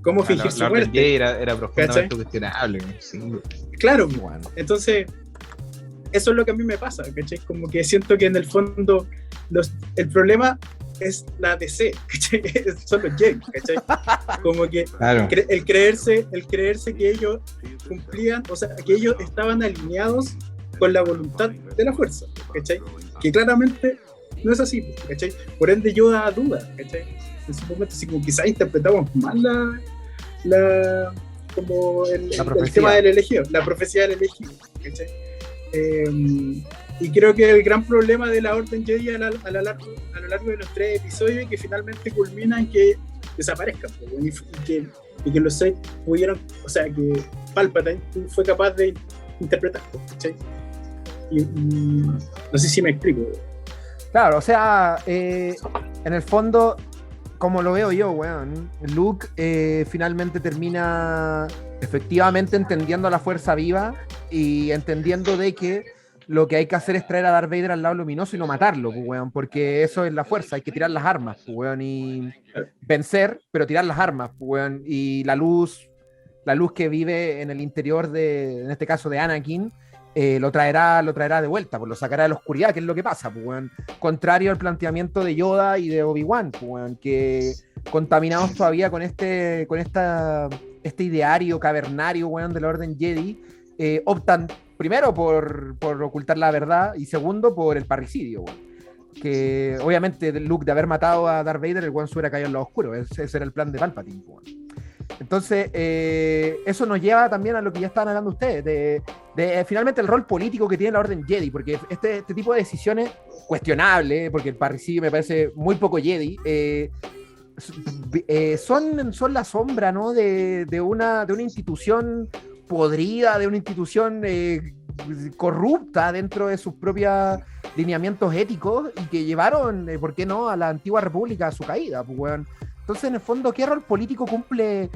¿Cómo fingir su muerte? La Jedi era profundamente ¿cachai? cuestionable. Sí. Claro, Bueno. Entonces eso es lo que a mí me pasa, ¿cachai? Como que siento que en el fondo el problema es la DC, ¿cachai? Son los Jedi, ¿cachai? Como que Claro. el creerse que ellos cumplían, o sea, que ellos estaban alineados con la voluntad de la fuerza, ¿cachai? Que claramente no es así, ¿cachai? Por ende Yoda duda, ¿cachai? En su momento, así como quizás interpretamos mal el tema del elegido, la profecía del elegido, ¿cachai? Y creo que el gran problema de la Orden Jedi a lo largo de los 3 episodios es que finalmente culmina en que desaparezcan, y que los 6 pudieron, o sea, que Palpatine fue capaz de interpretar, ¿cachai? Y no sé si me explico. Claro, o sea, en el fondo, como lo veo yo, weón, Luke finalmente termina efectivamente entendiendo a la fuerza viva y entendiendo de que lo que hay que hacer es traer a Darth Vader al lado luminoso y no matarlo, pues, weón, porque eso es la fuerza, hay que tirar las armas, pues, weón, y vencer, pero tirar las armas, pues, weón, y la luz que vive en el interior en este caso de Anakin, lo traerá de vuelta, pues lo sacará de la oscuridad, que es lo que pasa, pues, weón. Contrario al planteamiento de Yoda y de Obi-Wan, pues, weón, que contaminados todavía con este ideario cavernario, weón, de la Orden Jedi, optan primero por ocultar la verdad y segundo por el parricidio, weón. Que obviamente Luke, de haber matado a Darth Vader, el weón se hubiera caído en lo oscuro, ese era el plan de Palpatine, weón. Entonces, eso nos lleva también a lo que ya estaban hablando ustedes, de finalmente el rol político que tiene la Orden Jedi, porque este tipo de decisiones cuestionables, porque el parricidio me parece muy poco Jedi, son la sombra, ¿no? de una institución podrida, de una institución corrupta dentro de sus propios lineamientos éticos y que llevaron, ¿por qué no?, a la antigua república a su caída, pues, weón. Entonces, en el fondo, ¿qué rol político cumple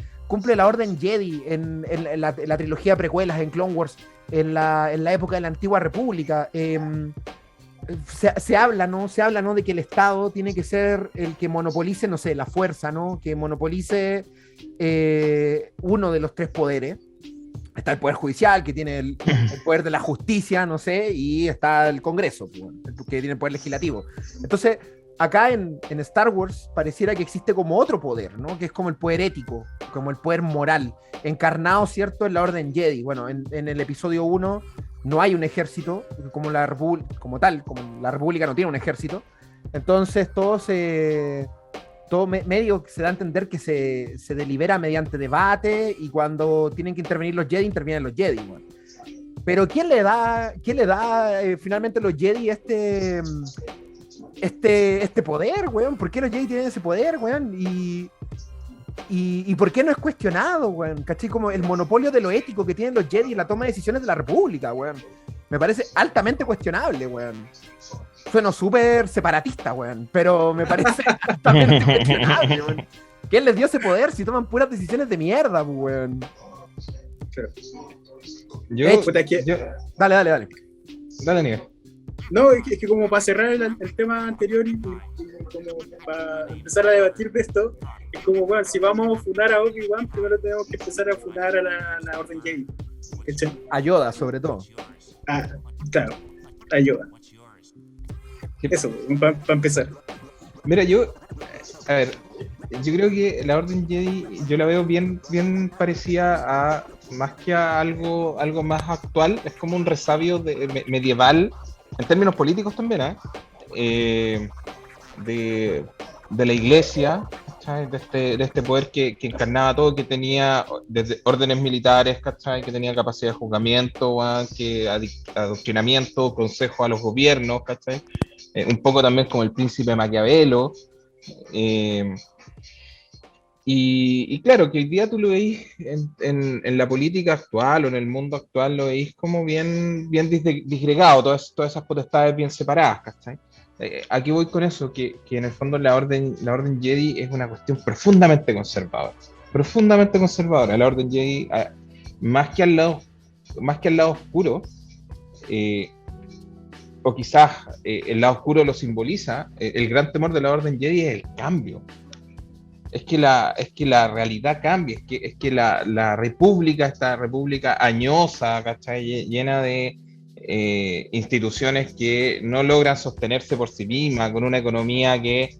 la Orden Jedi en la trilogía de precuelas, en Clone Wars, en la época de la antigua república? Se habla, ¿no? De que el Estado tiene que ser el que monopolice, no sé, la fuerza, ¿no? Que monopolice uno de los 3 poderes. Está el poder judicial, que tiene el poder de la justicia, no sé, y está el Congreso, que tiene el poder legislativo. Entonces, acá en Star Wars pareciera que existe como otro poder, ¿no? Que es como el poder ético, como el poder moral, encarnado, ¿cierto?, en la Orden Jedi. Bueno, en el episodio 1 no hay un ejército, como la República no tiene un ejército. Entonces medio se da a entender que se delibera mediante debate y cuando tienen que intervenir los Jedi, intervienen los Jedi, bueno. Pero ¿quién le da finalmente a los Jedi este poder, weón? ¿Por qué los Jedi tienen ese poder, weón? ¿Y por qué no es cuestionado, weón? ¿Cachai? Como el monopolio de lo ético que tienen los Jedi en la toma de decisiones de la República, weón. Me parece altamente cuestionable, weón. Sueno súper separatista, weón, pero me parece altamente cuestionable, weón. ¿Quién les dio ese poder si toman puras decisiones de mierda, weón? Dale. Dale, Nivel. No, es que como para cerrar el tema anterior y como para empezar a debatir de esto, es como, bueno, si vamos a funar a Obi-Wan, primero tenemos que empezar a funar a la Orden Jedi. A Yoda, sobre todo. Claro, a Yoda. Eso, para empezar. Mira, yo creo que la Orden Jedi, yo la veo bien parecida a algo más actual, es como un resabio medieval, en términos políticos también, de la iglesia, ¿cachai? De este poder que encarnaba todo, que tenía desde órdenes militares, ¿cachai? Que tenía capacidad de juzgamiento, que adoctrinamiento, consejo a los gobiernos, ¿cachai? Un poco también como el príncipe Maquiavelo. Y claro, que hoy día tú lo veis en la política actual o en el mundo actual, lo veis como bien disgregado, todas esas potestades bien separadas, ¿cachai? Aquí voy con eso, que en el fondo la orden Jedi es una cuestión profundamente conservadora. La orden Jedi, más que al lado oscuro, o quizás el lado oscuro lo simboliza, el gran temor de la orden Jedi es el cambio. Es que la realidad cambia, es que la república, esta república añosa, ¿cachai? Llena de instituciones que no logran sostenerse por sí mismas, con una economía que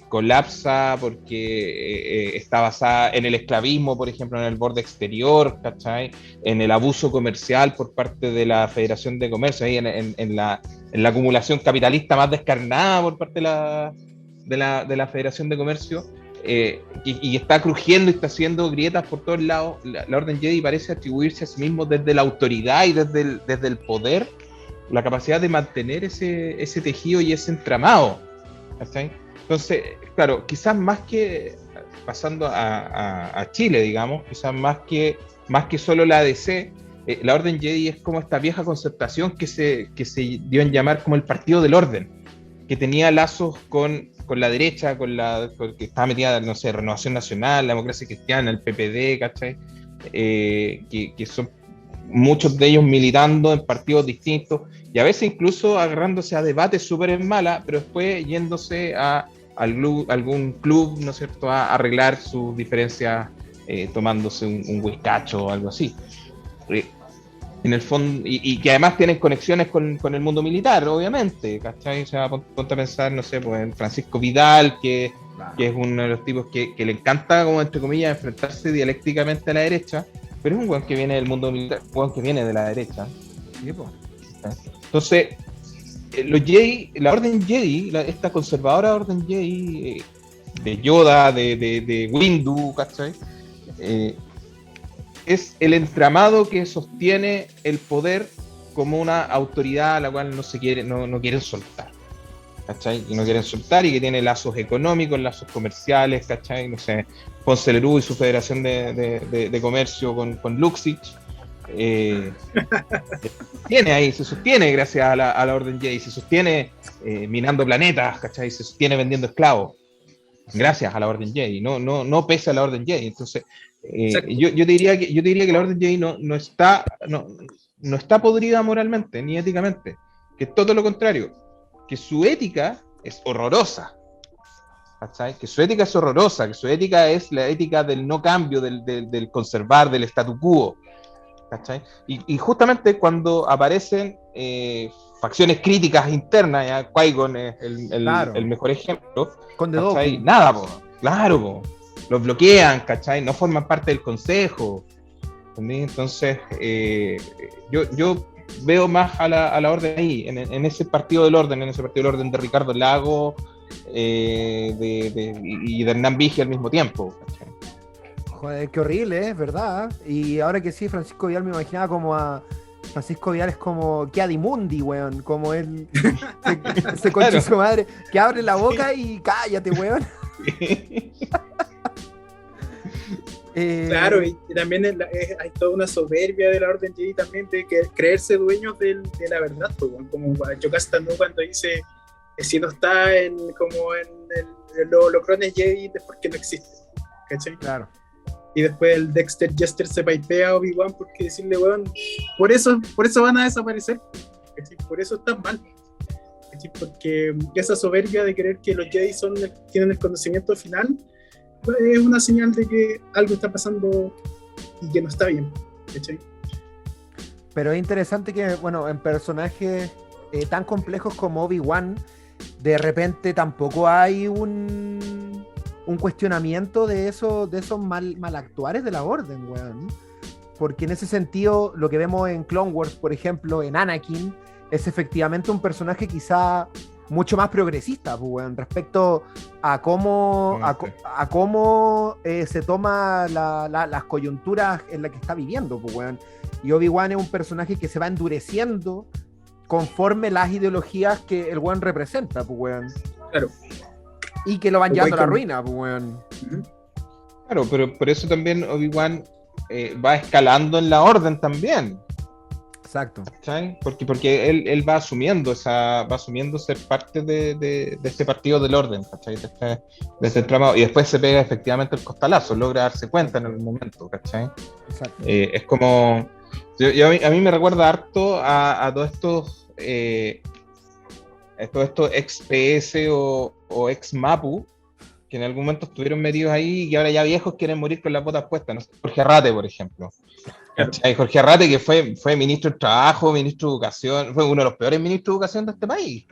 colapsa porque está basada en el esclavismo, por ejemplo, en el borde exterior, ¿cachai? En el abuso comercial por parte de la Federación de Comercio, ahí en la acumulación capitalista más descarnada por parte de la Federación de Comercio. Y está crujiendo y está haciendo grietas por todos lados. La Orden Jedi parece atribuirse a sí mismo desde la autoridad y desde el poder la capacidad de mantener ese tejido y ese entramado, ¿sí? Entonces, claro, quizás más que pasando a Chile, digamos, quizás más que solo la ADC, la Orden Jedi es como esta vieja conceptación que se dio en llamar como el Partido del Orden, que tenía lazos con la derecha, que estaba metida, no sé, Renovación Nacional, la Democracia Cristiana, el PPD, ¿cachai? Que son muchos de ellos militando en partidos distintos y a veces incluso agarrándose a debates súper en mala, pero después yéndose a algún club, ¿no es cierto?, a arreglar sus diferencias tomándose un whiskacho o algo así. En el fondo, y que además tienen conexiones con el mundo militar, obviamente, ¿cachai? O sea, ponte a pensar, no sé, pues en Francisco Vidal, que es uno de los tipos que le encanta, como entre comillas, enfrentarse dialécticamente a la derecha, pero es un weón que viene del mundo militar, un weón que viene de la derecha. ¿Sí, pues? Entonces, los Jedi, la Orden Jedi, esta conservadora Orden Jedi, de Yoda, de Windu, ¿cachai? Es el entramado que sostiene el poder como una autoridad a la cual no quieren soltar, ¿cachai? Y no quieren soltar, y que tiene lazos económicos, lazos comerciales, ¿cachai? No sé, Ponce Lerú y su Federación de Comercio con Luxich, se sostiene gracias a la Orden Jedi, se sostiene minando planetas, ¿cachai? Se sostiene vendiendo esclavos gracias a la Orden Jedi, no pese a la Orden Jedi. Entonces yo te diría que la Orden Jedi no está podrida moralmente ni éticamente, que es todo lo contrario, que su ética es horrorosa, ¿cachai? Que su ética es horrorosa, que su ética es la ética del no cambio, del conservar, del statu quo, ¿cachai? Y justamente cuando aparecen facciones críticas internas, ya Qui-Gon es el mejor ejemplo, ¿cachai? Nada, claro, los bloquean, ¿cachai? No forman parte del consejo, ¿entendí? Entonces yo veo más a la Orden ahí, en ese partido del orden, de Ricardo Lago y de Hernán Vigi al mismo tiempo, ¿cachai? Joder, qué horrible, es verdad. Y ahora que sí, Francisco Vidal me imaginaba como a... Francisco Vidal es como que Adimundi, weón. Como él se concha claro. Su madre, que abre la boca y cállate, weón. Claro, y también hay toda una soberbia de la Orden Jedi también, de creerse dueños de la verdad, pues, como Yocasta no cuando dice si no está en los holocrones Jedi es porque no existe, ¿cachai? Claro. Y después el Dexter Jester se paipea a Obi-Wan porque decirle, weón, por eso van a desaparecer, ¿cachai? Por eso están mal, ¿cachai? Porque esa soberbia de creer que los Jedi tienen el conocimiento final es una señal de que algo está pasando y que no está bien, ¿cachai? Pero es interesante que, bueno, en personajes tan complejos como Obi-Wan, de repente tampoco hay un cuestionamiento de esos mal actuares de la Orden, weón. porque en ese sentido lo que vemos en Clone Wars, por ejemplo, en Anakin, es efectivamente un personaje quizá mucho más progresista, pues, weón, respecto a cómo se toma las coyunturas en las que está viviendo, pues, weón. Y Obi-Wan es un personaje que se va endureciendo conforme las ideologías que el weón representa, pues, weón. Claro. Y que lo van llevando a la ruina, pues, weón. Uh-huh. Claro, pero por eso también Obi-Wan va escalando en la orden también. Exacto. ¿Cachai? Porque él va asumiendo ser parte de este partido del orden, ¿cachai? De este entramado, y después se pega efectivamente el costalazo, logra darse cuenta en algún momento, ¿cachai? Exacto. Es como... a mí me recuerda harto a todos estos ex PS o ex Mapu, que en algún momento estuvieron metidos ahí y ahora ya viejos quieren morir con las botas puestas. No sé, Jorge Arrate, por ejemplo. Claro. Jorge Arrate, que fue ministro de Trabajo, ministro de Educación, fue uno de los peores ministros de Educación de este país.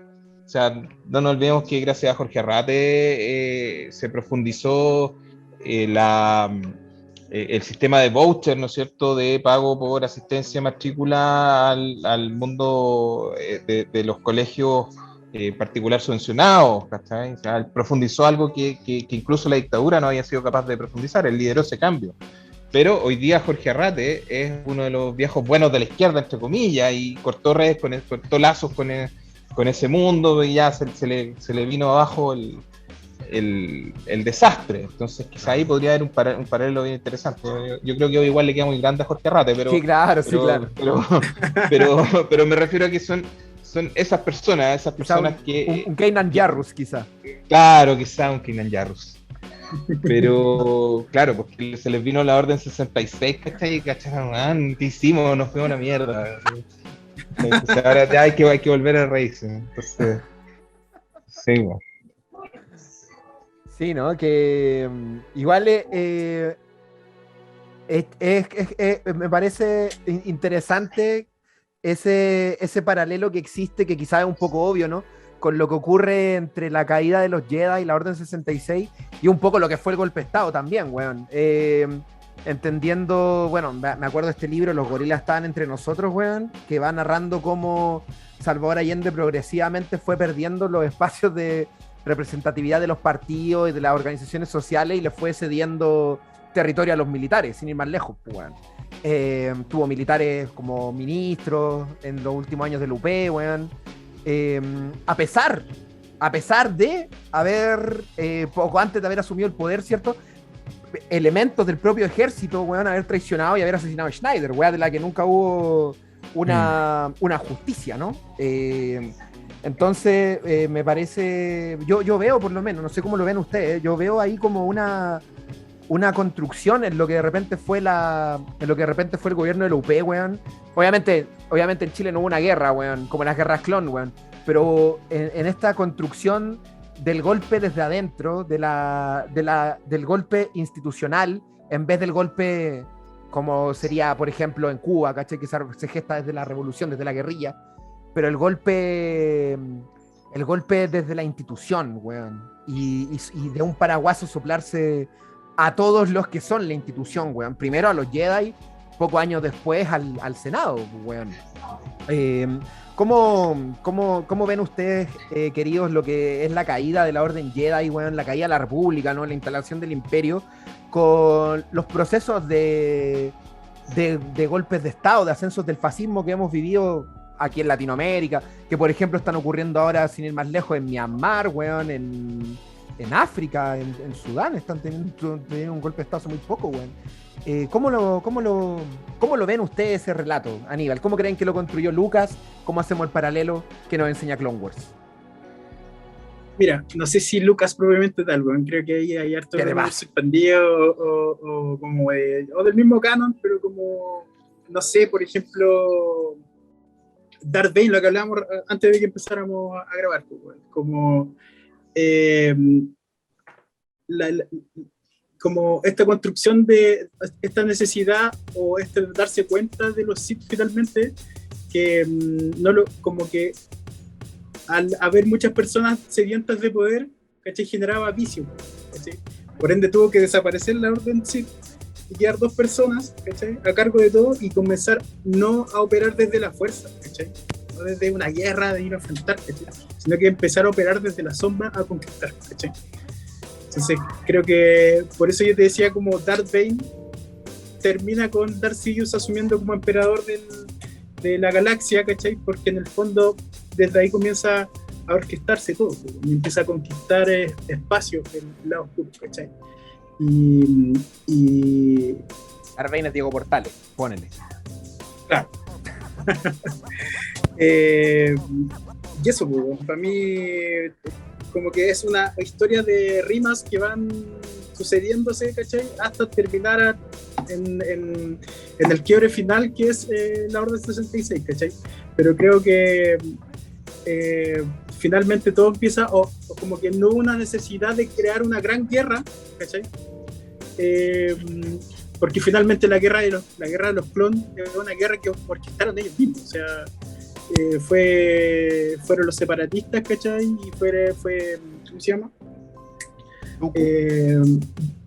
O sea, no nos olvidemos que gracias a Jorge Arrate se profundizó el sistema de voucher, ¿no es cierto?, de pago por asistencia matrícula al mundo de los colegios particular subvencionados, ¿cachai? O sea, él profundizó algo que incluso la dictadura no había sido capaz de profundizar, él lideró ese cambio. Pero hoy día Jorge Arrate es uno de los viejos buenos de la izquierda, entre comillas, y cortó cortó lazos con ese mundo, y ya se le vino abajo el desastre. Entonces quizá ahí podría haber un paralelo bien interesante. Yo creo que hoy igual le queda muy grande a Jorge Arrate, pero... Sí, claro. Pero me refiero a que son esas personas que... Un Kanan Jarrus, quizá. Claro, quizá un Kanan Jarrus. Pero, claro, porque se les vino la orden 66, ¿cachai? Y cacharon, ¿qué hicimos? Nos fuimos a una mierda. Entonces, ahora ya hay que volver a reírse. Entonces, sí, bueno. Sí, ¿no? Que igual me parece interesante ese paralelo que existe, que quizás es un poco obvio, ¿no? Con lo que ocurre entre la caída de los Jedi y la Orden 66 y un poco lo que fue el golpe de Estado también, weón. Entendiendo, bueno, me acuerdo de este libro, Los gorilas estaban entre nosotros, weón, que va narrando cómo Salvador Allende progresivamente fue perdiendo los espacios de representatividad de los partidos y de las organizaciones sociales y le fue cediendo territorio a los militares, sin ir más lejos, weón. Tuvo militares como ministros en los últimos años del UP, weón. A pesar de haber, poco antes de haber asumido el poder, ¿cierto? Elementos del propio ejército, weón, haber traicionado y haber asesinado a Schneider, weón, de la que nunca hubo una justicia, ¿no? Entonces, me parece, yo veo por lo menos, no sé cómo lo ven ustedes, yo veo ahí como una construcción en lo que de repente fue el gobierno del UP, weón. Obviamente en Chile no hubo una guerra, weón, como en las guerras clon, weón, pero en esta construcción del golpe desde adentro, del golpe institucional, en vez del golpe como sería, por ejemplo, en Cuba, ¿cachai? Que se gesta desde la revolución, desde la guerrilla, pero el golpe desde la institución, weón, y de un paraguaso soplarse a todos los que son la institución, weón. Primero a los Jedi, pocos años después al Senado, weón. ¿Cómo ven ustedes, queridos, lo que es la caída de la Orden Jedi, weón, la caída de la República, ¿no? La instalación del Imperio, con los procesos de golpes de Estado, de ascensos del fascismo que hemos vivido aquí en Latinoamérica, que por ejemplo están ocurriendo ahora, sin ir más lejos, en Myanmar, weón, en África, en Sudán, están teniendo un golpe de Estado hace muy poco, weón. ¿Cómo lo ven ustedes ese relato, Aníbal? ¿Cómo creen que lo construyó Lucas? ¿Cómo hacemos el paralelo que nos enseña Clone Wars? Mira, no sé si Lucas propiamente tal, weón. Creo que ahí hay harto de expandido o como o del mismo canon, pero como, no sé, por ejemplo, Darth Vader, lo que hablábamos antes de que empezáramos a grabar, weón. Como como esta construcción de esta necesidad o darse cuenta de los Sith finalmente, que como que al haber muchas personas sedientas de poder, ¿cachai? Generaba vicio, ¿cachai? Por ende tuvo que desaparecer la Orden Sith y quedar 2 personas, ¿cachai? A cargo de todo y comenzar no a operar desde la fuerza, ¿cachai? No desde una guerra de ir a enfrentar, ¿cachai? Sino que empezar a operar desde la sombra a conquistar, ¿cachai? Entonces creo que por eso yo te decía como Darth Bane termina con Darth Sidious asumiendo como emperador de la galaxia, ¿cachai? Porque en el fondo desde ahí comienza a orquestarse todo y empieza a conquistar espacios en el lado oscuro, ¿cachai? Y Arveina Diego Portales, ponele. claro. Y eso, pues, para mí como que es una historia de rimas que van sucediéndose, ¿cachai? Hasta terminar en el quiebre final que es la Orden 66, ¿cachai? Pero creo que finalmente todo empieza, o como que no hubo una necesidad de crear una gran guerra, ¿cachai? Porque finalmente la guerra de los clones es una guerra que orquestaron ellos mismos, o sea, fueron los separatistas, ¿cachai? Y fue ¿cómo se llama?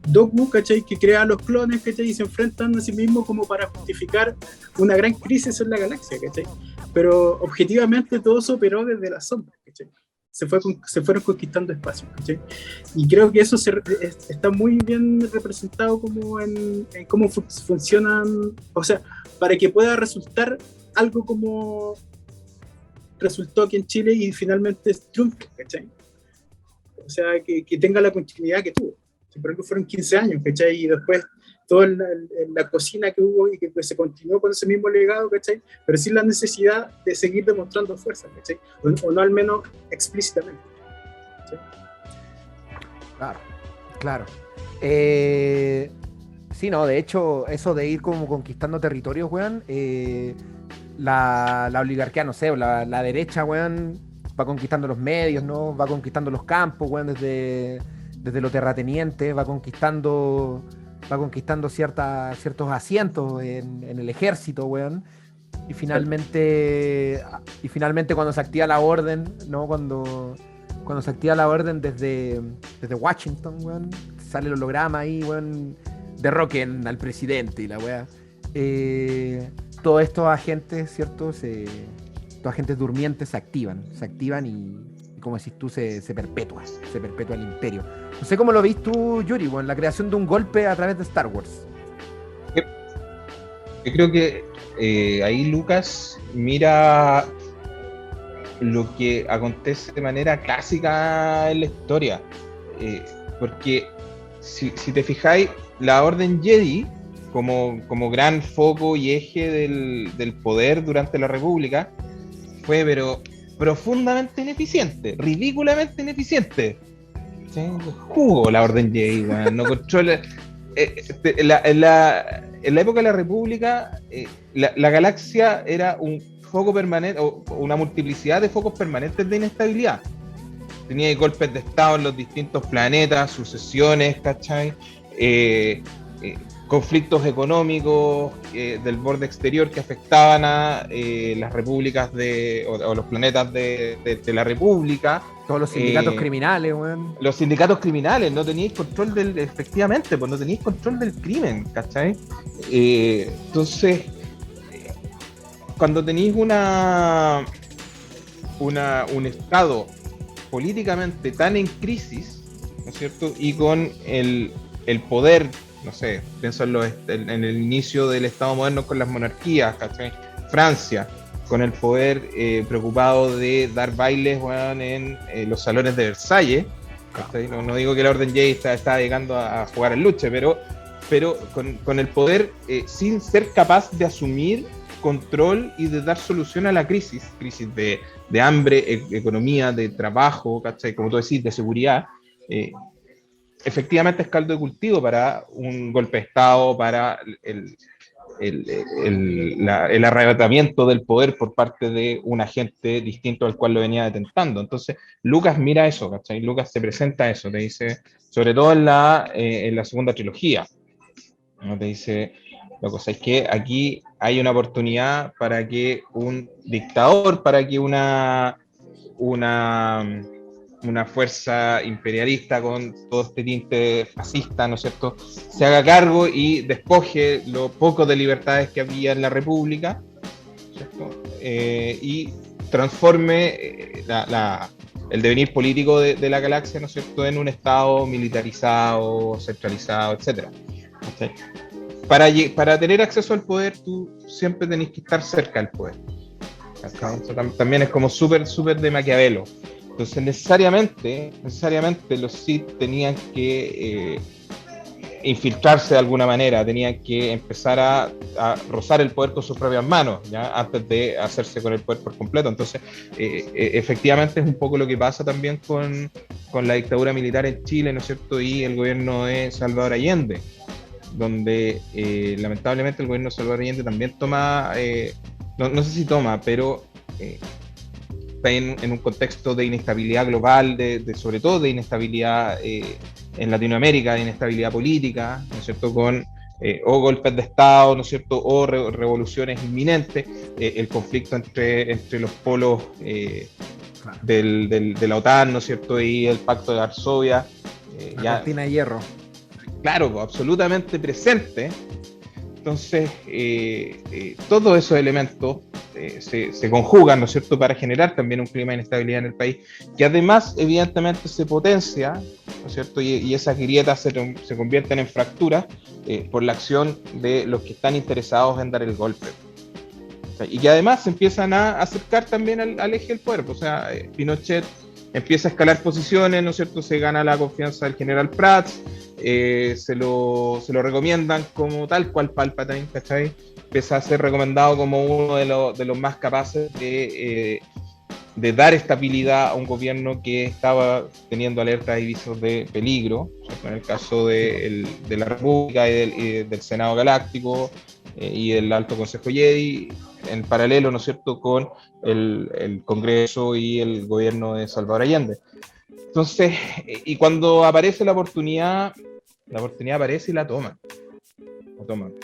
Dooku, ¿cachai? Que crea a los clones, ¿cachai? Y se enfrentan a sí mismos como para justificar una gran crisis en la galaxia, ¿cachai? Pero objetivamente todo se operó desde la sombra, ¿cachai? Se fueron conquistando espacios, ¿cachai? Y creo que eso está muy bien representado como en cómo funcionan, o sea, para que pueda resultar algo como resultó aquí en Chile y finalmente triunfe, ¿cachai? O sea, que tenga la continuidad que tuvo. Por ejemplo, fueron 15 años, ¿cachai? Y después toda la cocina que hubo y que pues, se continuó con ese mismo legado, ¿cachai? Pero sin la necesidad de seguir demostrando fuerza, ¿cachai? O no al menos explícitamente, ¿cachai? Claro. Sí, no, de hecho, eso de ir como conquistando territorios, weón, la oligarquía, no sé, la derecha, weón, va conquistando los medios, ¿no? Va conquistando los campos, weón, desde los terratenientes, va conquistando ciertos asientos en el ejército, weón. Y finalmente cuando se activa la orden, ¿no? Cuando se activa la orden desde Washington, weón, sale el holograma ahí, weón, derroquen al presidente y la weá. Todos estos agentes, ¿cierto? Estos agentes durmientes se activan y como decís tú, se perpetúa el imperio. No sé cómo lo veis tú, Yuri, bueno, la creación de un golpe a través de Star Wars. Yo creo que ahí Lucas mira lo que acontece de manera clásica en la historia. Porque si te fijáis, la Orden Jedi, como gran foco y eje del poder durante la República, fue pero profundamente ineficiente, ridículamente ineficiente. ¿Sí? Jugó la Orden Jedi, bueno, no controla. En la época de la República, la galaxia era un foco permanente, o una multiplicidad de focos permanentes de inestabilidad. Tenía golpes de estado en los distintos planetas, sucesiones, ¿cachai? Conflictos económicos del borde exterior que afectaban a las repúblicas o los planetas de la República. Todos los sindicatos criminales, weón. Los sindicatos criminales, no teníais control efectivamente, pues no teníais control del crimen, ¿cachai? Entonces, cuando tenéis un estado políticamente tan en crisis, ¿no es cierto? Y con el poder, no sé, pienso en el inicio del Estado moderno con las monarquías, ¿cachai? Francia, con el poder preocupado de dar bailes, bueno, en los salones de Versalles, ¿cachai? No digo que la Orden Jedi está llegando a jugar en lucha, pero con el poder sin ser capaz de asumir control y de dar solución a la crisis de hambre, economía, de trabajo, ¿cachai? Como tú decís, de seguridad. Efectivamente es caldo de cultivo para un golpe de Estado, para el arrebatamiento del poder por parte de un agente distinto al cual lo venía detentando. Entonces, Lucas mira eso, ¿cachai? Lucas te presenta eso, te dice, sobre todo en la segunda trilogía, ¿no? Te dice, loco, ¿sabes qué? Aquí hay una oportunidad para que un dictador, para que una fuerza imperialista con todo este tinte fascista, ¿no es cierto?, se haga cargo y despoje lo poco de libertades que había en la República, ¿cierto? Y transforme el devenir político de la galaxia, ¿no es cierto?, en un estado militarizado, centralizado, etc. ¿Okay? Para tener acceso al poder, tú siempre tenés que estar cerca del poder. ¿Okay? Eso también es como súper de Maquiavelo. Entonces, necesariamente los Sith tenían que infiltrarse de alguna manera, tenían que empezar a rozar el poder con sus propias manos, ¿ya? Antes de hacerse con el poder por completo. Entonces, efectivamente es un poco lo que pasa también con la dictadura militar en Chile, ¿no es cierto? Y el gobierno de Salvador Allende, donde lamentablemente el gobierno de Salvador Allende también toma, no sé si toma, pero está en un contexto de inestabilidad global, sobre todo de inestabilidad en Latinoamérica, de inestabilidad política, ¿no es cierto?, con o golpes de Estado, ¿no es cierto?, o revoluciones inminentes, el conflicto entre los polos de la OTAN, ¿no es cierto?, y el Pacto de Varsovia. La cortina de hierro. Claro, absolutamente presente. Entonces, todos esos elementos se conjugan, ¿no es cierto?, para generar también un clima de inestabilidad en el país, que además, evidentemente, se potencia, ¿no es cierto?, y esas grietas se convierten en fracturas por la acción de los que están interesados en dar el golpe. O sea, y que además se empiezan a acercar también al eje del poder. O sea, Pinochet empieza a escalar posiciones, ¿no es cierto?, se gana la confianza del general Prats, se lo recomiendan como tal cual Palpatine, ¿cachai? Empieza a ser recomendado como uno de los más capaces de dar estabilidad a un gobierno que estaba teniendo alertas y visos de peligro, ¿cierto? En el caso de la República y del Senado Galáctico y el Alto Consejo Jedi, en paralelo, ¿no es cierto?, con el Congreso y el gobierno de Salvador Allende. Entonces, y cuando aparece la oportunidad aparece y la toman,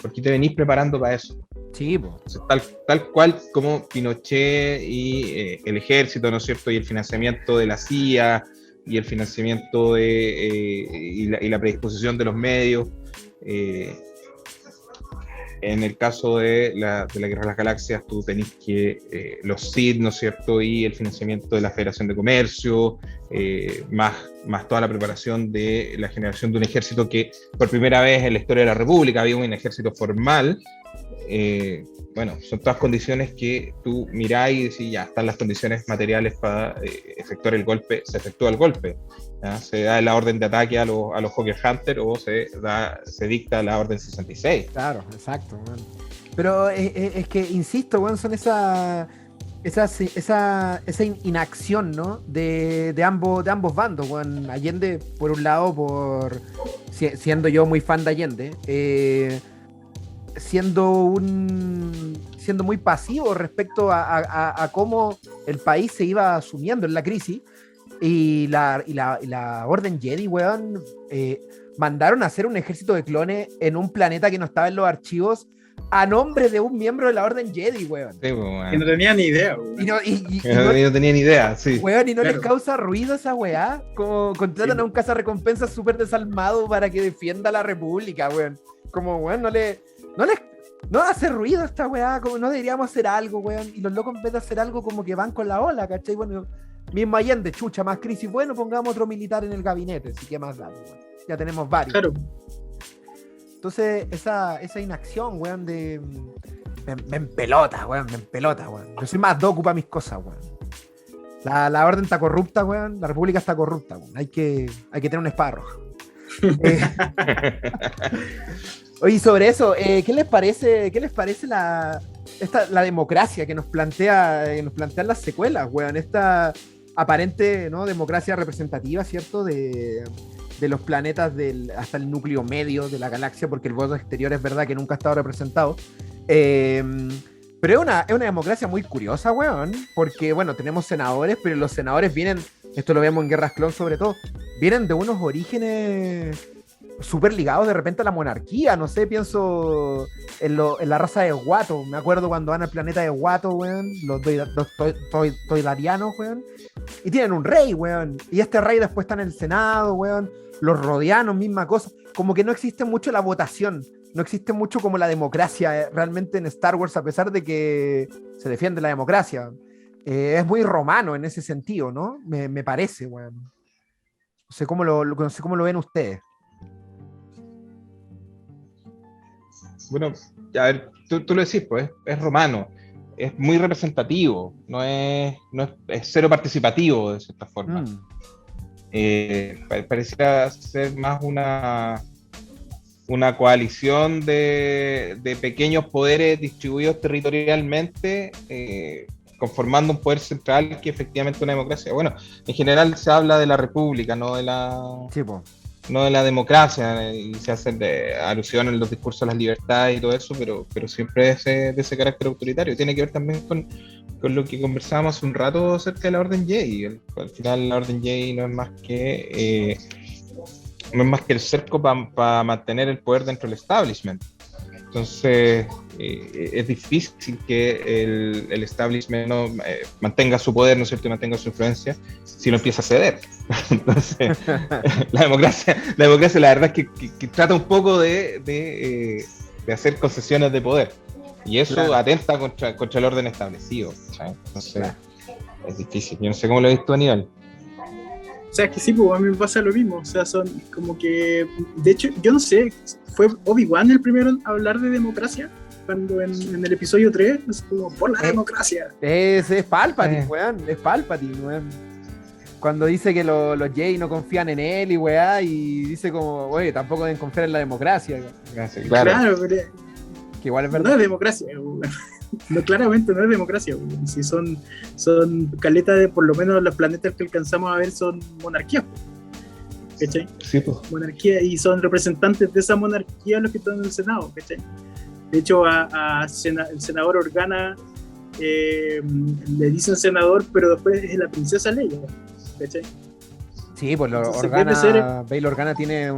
porque te venís preparando para eso. Sí, pues. Tal cual como Pinochet y el ejército, ¿no es cierto?, y el financiamiento de la CIA y el financiamiento y la predisposición de los medios. En el caso de la Guerra de las Galaxias, tú tenés que los Sith, ¿no es cierto?, y el financiamiento de la Federación de Comercio, más toda la preparación de la generación de un ejército que por primera vez en la historia de la República había un ejército formal. Bueno, son todas condiciones que tú mirás y decís, ya están las condiciones materiales para efectuar el golpe, se efectúa el golpe, ¿ya? Se da la orden de ataque a los Hawker Hunter o se dicta la orden 66. Claro, exacto, man. Pero es que, insisto, bueno, son esa inacción, ¿no?, de ambos bandos, bueno. Allende, por un lado, siendo yo muy fan de Allende, siendo muy pasivo respecto a cómo el país se iba asumiendo en la crisis, y la Orden Jedi, weón, mandaron a hacer un ejército de clones en un planeta que no estaba en los archivos a nombre de un miembro de la Orden Jedi, weón. Sí, weón. Que no tenía ni idea, weón. No tenía ni idea, sí. Weón, y no Claro. les causa ruido esa weá. Como contratan a un cazarrecompensas súper desalmado para que defienda la República, weón. Como, weón, no hace ruido esta weá, como no deberíamos hacer algo, weón. Y los locos, en vez de hacer algo, como que van con la ola, ¿cachai? Bueno, mismo Allende, chucha, más crisis, bueno, pongamos otro militar en el gabinete, así que más da, weón. Ya tenemos varios. Claro. Entonces, esa inacción, weón, me empelota, weón. Yo soy más docu para mis cosas, weón. La orden está corrupta, weón. La República está corrupta, weón. Hay que tener una espada roja. Oye, sobre eso, ¿qué les parece la democracia que nos plantean las secuelas, weón? Esta aparente, ¿no?, democracia representativa, ¿cierto?, de los planetas hasta el núcleo medio de la galaxia, porque el voto exterior es verdad que nunca ha estado representado. Pero es una democracia muy curiosa, weón, porque, bueno, tenemos senadores, pero los senadores vienen, esto lo vemos en Guerras Clon sobre todo, vienen de unos orígenes súper ligados de repente a la monarquía, no sé, pienso en la raza de Watto, me acuerdo cuando van al planeta de Watto, weón, los toilarianos, weón, y tienen un rey, weón, y este rey después está en el Senado, weón, los rodianos, misma cosa, como que no existe mucho la votación, no existe mucho como la democracia realmente en Star Wars, a pesar de que se defiende la democracia. Es muy romano en ese sentido, ¿no? Me parece, weón. No sé no sé cómo lo ven ustedes. Bueno, a ver, tú lo decís, pues, es romano, es muy representativo, es cero participativo de cierta forma. Pareciera ser más una coalición de pequeños poderes distribuidos territorialmente, conformando un poder central que efectivamente una democracia. Bueno, en general se habla de la república, no de la democracia, y se hacen alusión en los discursos a las libertades y todo eso, pero siempre es de ese carácter autoritario. Tiene que ver también con lo que conversábamos hace un rato acerca de la Orden Jedi. Al final la Orden Jedi no es más que el cerco para mantener el poder dentro del establishment. Entonces es difícil que el establishment mantenga su poder, ¿no es cierto?, y mantenga su influencia si no empieza a ceder. Entonces la democracia la verdad es que trata un poco de hacer concesiones de poder, y eso claro, atenta contra el orden establecido, ¿sabes? Entonces claro, es difícil. Yo no sé cómo lo he visto, Aníbal. O sea, es que sí, pues a mí me pasa lo mismo. O sea, son como que. De hecho, yo no sé, ¿fue Obi-Wan el primero en hablar de democracia? Cuando en el episodio 3, es como por la democracia. Es Palpatine, weón. Es Palpatine, weón. Cuando dice que los Jedi no confían en él y weá, y dice como, oye, tampoco deben confiar en la democracia. Claro, pero. Que igual es verdad. No es democracia, weón. No, claramente no es democracia, weón. Si son caletas de, por lo menos los planetas que alcanzamos a ver son monarquías, ¿cachai? Sí, pues. Monarquía, y son representantes de esa monarquía los que están en el Senado, ¿cachai? De hecho, el senador Organa le dicen senador, pero después es la princesa Leia, ¿cachai? Sí, pues Bail Organa tiene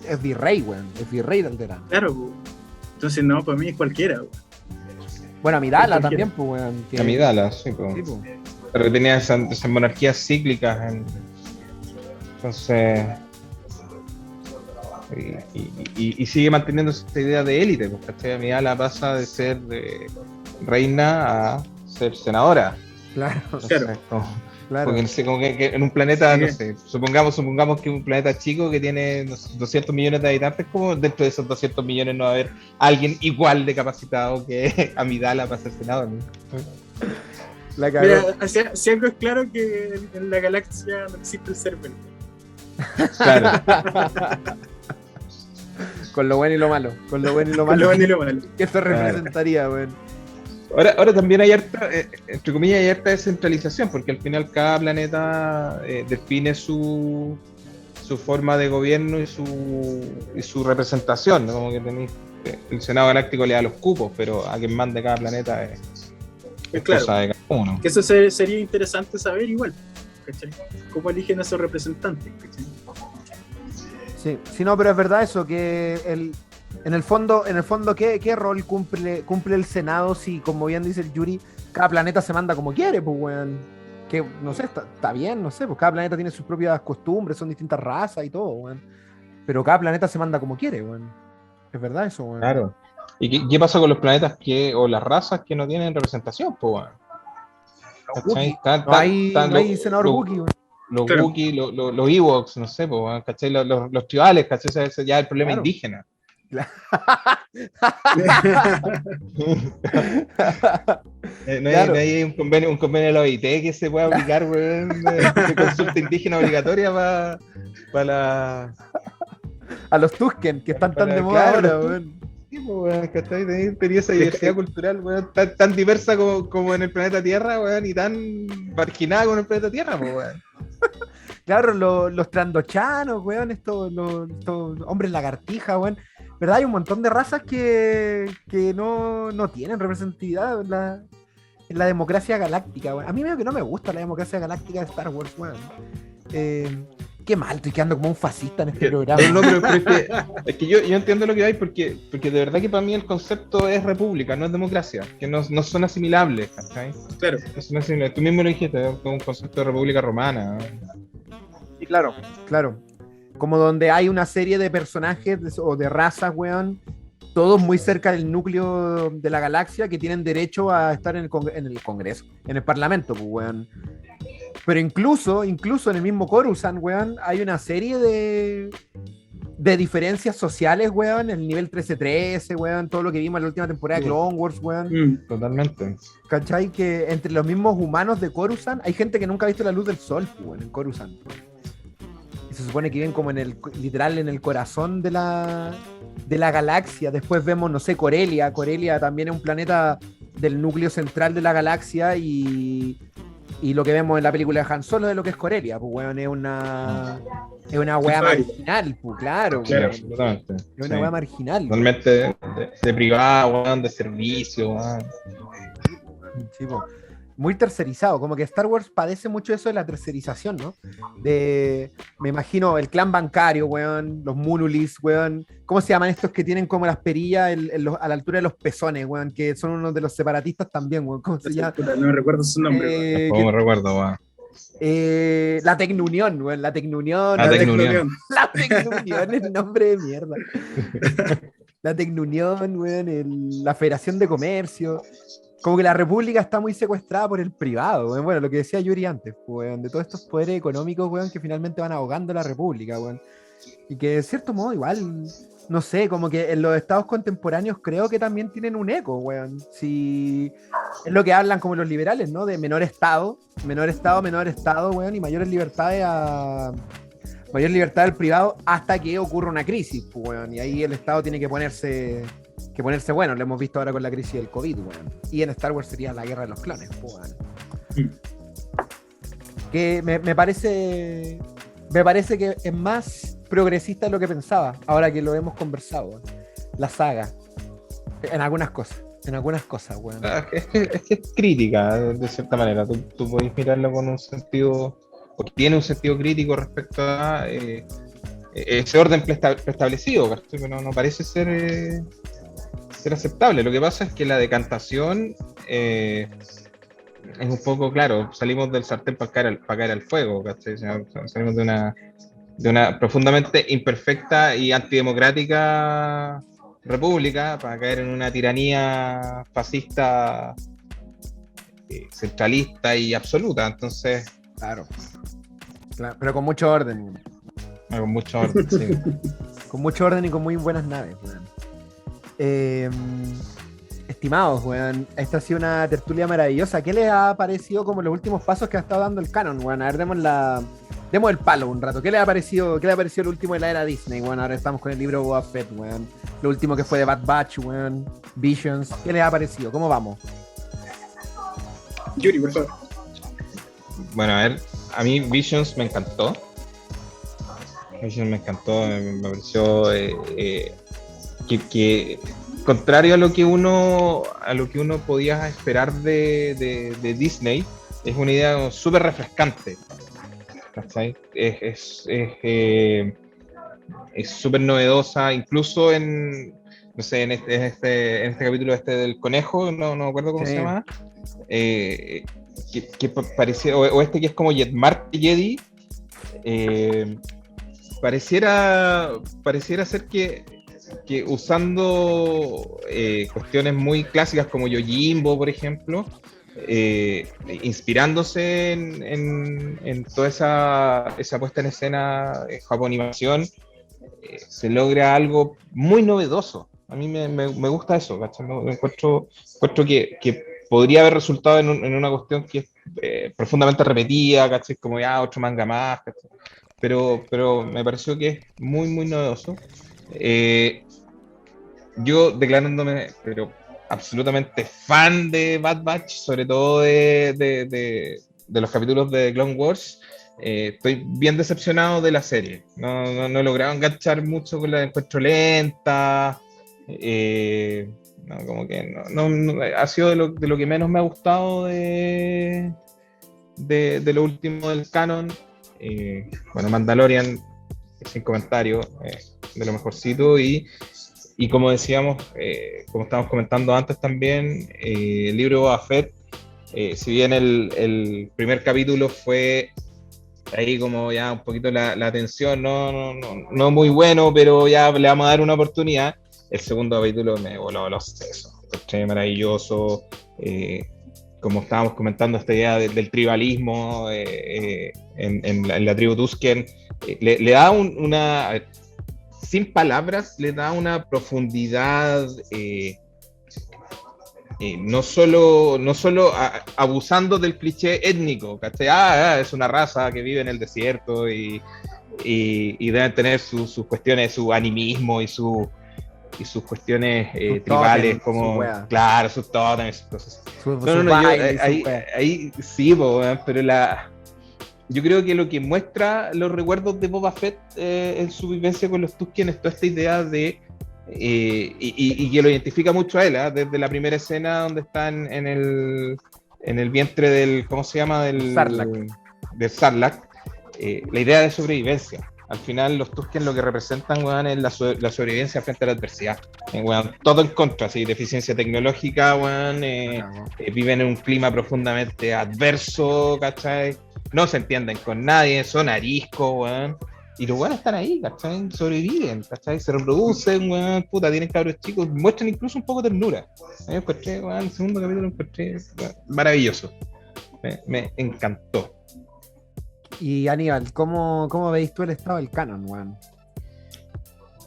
es virrey, weón. Es virrey de Alderaan. Claro, weón. Entonces, no, para mí es cualquiera, weón. Bueno, Amidala también, pues, weón. Amidala, sí, pues. Sí, pues. Pero tenía esas monarquías cíclicas. Entonces. Y sigue manteniendo esta idea de élite, pues, ¿cachai? Amidala pasa de ser reina a ser senadora. Claro, entonces, claro. Porque no sé, como que en un planeta, no sé, supongamos que un planeta chico que tiene 200 millones de habitantes, como dentro de esos 200 millones no va a haber alguien igual de capacitado que Amidala para ser senador, ¿no? Mira, si algo es claro, que en la galaxia no existe el Cervel. Claro. Con lo bueno y lo malo. Con lo bueno y lo malo. ¿Qué esto representaría, weón? Ahora también hay harta, entre comillas, hay harta descentralización, porque al final cada planeta define su forma de gobierno y su representación, ¿no? Como que tenéis, el Senado Galáctico le da los cupos, pero a quien mande cada planeta es claro, cosa de cada uno. Que eso sería interesante saber igual, ¿cachai? ¿Cómo eligen a esos representantes? ¿Cachai? Sí, no, pero es verdad eso, que en el fondo, ¿qué rol cumple el Senado si, como bien dice el Yuri, cada planeta se manda como quiere, pues, weón? Que, no sé, está bien, no sé, pues cada planeta tiene sus propias costumbres, son distintas razas y todo, weón. Pero cada planeta se manda como quiere, weón. Es verdad eso, weón. Claro. ¿Y qué pasa con los planetas o las razas que no tienen representación, pues, weón? No hay senador Wookiee, weón. Los Wookiee, los Ewoks, no sé, pues, ¿cachai? Los tribales, ¿cachai? Ese ya es el problema indígena. No hay un convenio de la OIT que se pueda aplicar, weón, de consulta indígena obligatoria para a los Tusken, que están tan de moda ahora, weón. Sí, weón, ¿cachai? Tenía esa diversidad cultural, weón, tan diversa como en el planeta Tierra, weón, y tan marginada como en el planeta Tierra, weón. Claro, los trandochanos, weón, estos hombres lagartija, weón. ¿Verdad? Hay un montón de razas que no tienen representatividad en la democracia galáctica, weón. A mí medio que no me gusta la democracia galáctica de Star Wars, weón. Qué mal, estoy quedando como un fascista en este Que- programa. No, pero es que yo entiendo lo que hay porque de verdad que para mí el concepto es república, no es democracia, que no son asimilables, ¿cachai? Claro. No son asimilables. Tú mismo lo dijiste, es un concepto de república romana. Sí, claro, claro. Como donde hay una serie de personajes o de razas, weón, todos muy cerca del núcleo de la galaxia que tienen derecho a estar en el Congreso, en el Parlamento, pues, weón. Pero incluso en el mismo Coruscant, weón, hay una serie de diferencias sociales, weón, el nivel 13-13, weón, todo lo que vimos en la última temporada de Clone Wars, weón. Totalmente. ¿Cachai? Que entre los mismos humanos de Coruscant hay gente que nunca ha visto la luz del sol, weón, en Coruscant. Y se supone que viven como literal en el corazón de la galaxia. Después vemos, no sé, Corelia. Corelia también es un planeta del núcleo central de la galaxia y lo que vemos en la película de Han Solo de lo que es Corelia, pues, weón, es una weá marginal, pues, claro, Sí, weón. absolutamente. Es una weá marginal. Totalmente de privado, weón, de servicio, weón. Sí, po. Muy tercerizado, como que Star Wars padece mucho eso de la tercerización, ¿no? Me imagino el clan bancario, weón, los Munulis, weón. ¿Cómo se llaman estos que tienen como las perillas a la altura de los pezones, weón? Que son unos de los separatistas también, weón. ¿Cómo se llama? No recuerdo su nombre. ¿Cómo me recuerdo, weón? La Tecnunión, weón, la Tecnunión. La Tecnunión. La Tecnunión es nombre de mierda. La Tecnunión, weón, la Federación de Comercio. Como que la república está muy secuestrada por el privado, weón. Bueno, lo que decía Yuri antes, weón, de todos estos poderes económicos, weón, que finalmente van ahogando la república, weón. Y que de cierto modo igual, no sé, como que en los estados contemporáneos creo que también tienen un eco, weón. Si es lo que hablan como los liberales, ¿no? De menor estado, weón, y mayores libertades mayor libertad del privado hasta que ocurra una crisis, pues, weón. Y ahí el estado tiene que ponerse bueno, lo hemos visto ahora con la crisis del COVID, weón. Y en Star Wars sería la guerra de los clones, weón. Que me parece que es más progresista de lo que pensaba, ahora que lo hemos conversado, weón. La saga. En algunas cosas, weón. Es que es crítica, de cierta manera. Tú podés mirarlo con un sentido, o que tiene un sentido crítico respecto a ese orden preestablecido, ¿cachai? Pero no parece ser aceptable. Lo que pasa es que la decantación es un poco, claro, salimos del sartén para caer al fuego, ¿cachai? Salimos de una profundamente imperfecta y antidemocrática república para caer en una tiranía fascista, centralista y absoluta. Entonces, Claro, pero con mucho orden. con mucho orden, sí. Con mucho orden y con muy buenas naves, weón. Estimados, weón, esta ha sido una tertulia maravillosa. ¿Qué les ha parecido como los últimos pasos que ha estado dando el canon, weón? A ver, demos el palo un rato. ¿Qué les ha parecido el último de la era Disney, weón? Ahora estamos con el libro Boba Fett, weón. Lo último que fue de Bad Batch, weón. Visions. ¿Qué les ha parecido? ¿Cómo vamos? Yuri, por favor. Bueno, a ver, a mí Visions me encantó. Me pareció que contrario a lo que uno podía esperar de Disney, es una idea súper refrescante, ¿cachai? Es súper novedosa, incluso en este capítulo del conejo, no me acuerdo cómo se llama, que parecía, o este que es como Jetmark Jedi, pareciera ser que usando cuestiones muy clásicas como Yojimbo, por ejemplo, inspirándose en toda esa puesta en escena Japonimación, se logra algo muy novedoso. A mí me gusta eso, ¿cachai? Encuentro que podría haber resultado en una cuestión que es profundamente repetida, ¿cachai? Como ya otro manga más, ¿cachai? Pero me pareció que es muy, muy novedoso. Yo declarándome, pero absolutamente fan de Bad Batch, sobre todo de los capítulos de Clone Wars, estoy bien decepcionado de la serie. No he logrado enganchar mucho con la encuentro lenta. Como que no, ha sido de lo que menos me ha gustado de lo último del canon. Bueno, Mandalorian, sin comentario, de lo mejorcito. Y como decíamos, como estábamos comentando antes también, el libro de Boba Fett, si bien el primer capítulo fue ahí como ya un poquito la tensión, no muy bueno, pero ya le vamos a dar una oportunidad. El segundo capítulo me voló los sesos, encontré maravilloso, como estábamos comentando, esta idea del tribalismo en la tribu Tusken, le da una, sin palabras, le da una profundidad, no solo abusando del cliché étnico, ¿cachai? Es una raza que vive en el desierto y deben tener sus cuestiones, su animismo y sus cuestiones tribales, tótems, como, su claro, sus tótems, sus cosas. Su Yo, baile, ahí sí, pero yo creo que lo que muestra los recuerdos de Boba Fett en su vivencia con los Tusken es toda esta idea de y que lo identifica mucho a él, desde la primera escena donde están en el vientre del, ¿cómo se llama? Del Sarlacc, la idea de sobrevivencia. Al final los Tusken lo que representan, weón, es la sobrevivencia frente a la adversidad. Weón, todo en contra, ¿sí? Deficiencia tecnológica, weón, viven en un clima profundamente adverso, ¿cachai? No se entienden con nadie, son ariscos, weón. Y los weones están ahí, ¿cachai? Sobreviven, ¿cachai? Se reproducen, weón, puta, tienen cabros chicos, muestran incluso un poco de ternura. A mí encontré, weón, el segundo capítulo lo encontré, weón, maravilloso. Me encantó. Y Aníbal, ¿cómo veis tú el estado del canon, weón?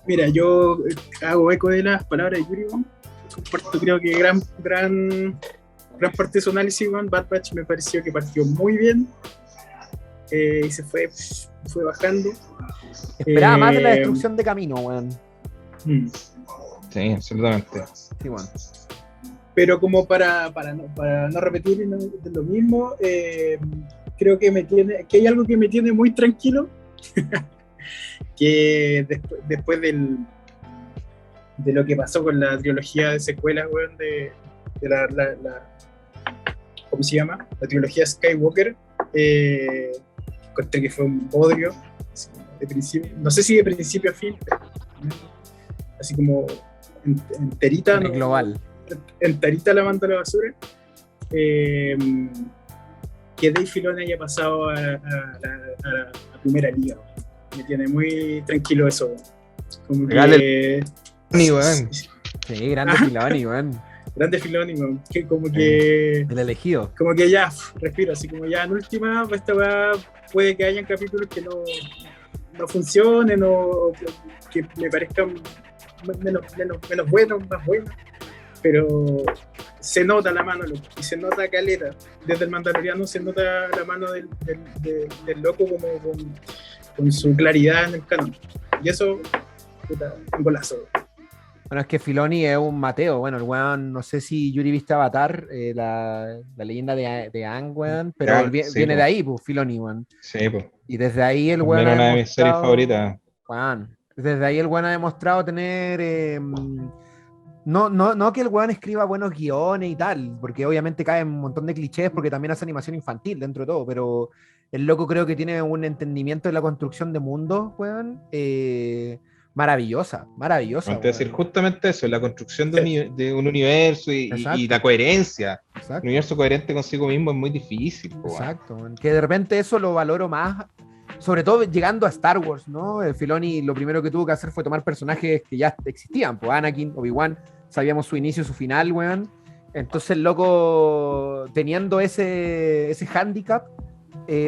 Mira, yo hago eco de las palabras de Yuri, weón. Comparto, creo que gran parte de su análisis, weón. Bad Batch me pareció que partió muy bien y se fue bajando. Esperaba más de la destrucción de camino, weón. Sí, absolutamente. Sí, weón. Pero como para no repetir lo mismo, creo que hay algo que me tiene muy tranquilo, que después de lo que pasó con la trilogía de secuelas, weón, de la ¿cómo se llama? La trilogía Skywalker, encontré que fue un bodrio, de principio, no sé si de principio a fin, pero, así como enterita, ¿no? Global. Enterita la manda a la basura. Que Dave Filoni haya pasado a la primera liga, me tiene muy tranquilo eso, como que Sí, grande Filoni, weón. Grande Filoni, que como que el elegido, como que ya respiro, así como ya en última esta weá puede que hayan capítulos que no funcionen o que me parezcan menos buenos, más buenos, pero se nota la mano, y se nota caleta. Desde el Mandaloriano se nota la mano del loco como con su claridad en el canon. Y eso, puta, un golazo. Bueno, es que Filoni es un Mateo. Bueno, el weón, no sé si Yuri viste Avatar, la leyenda de Aang, weón, pero viene de ahí, pues, Filoni, weón. Sí, pues. Y desde ahí el weón. Una de mis series favoritas. Weón, desde ahí el weón ha demostrado tener. No que el weón escriba buenos guiones y tal, porque obviamente cae un montón de clichés, porque también hace animación infantil dentro de todo, pero el loco creo que tiene un entendimiento de la construcción de mundos, weón, maravillosa. Antes de decir justamente eso, la construcción de un universo y la coherencia. Exacto. Un universo coherente consigo mismo es muy difícil. Exacto, weón. Que de repente eso lo valoro más, sobre todo llegando a Star Wars, ¿no? Filoni lo primero que tuvo que hacer fue tomar personajes que ya existían, pues Anakin, Obi-Wan, sabíamos su inicio y su final, weón. Entonces el loco, teniendo ese hándicap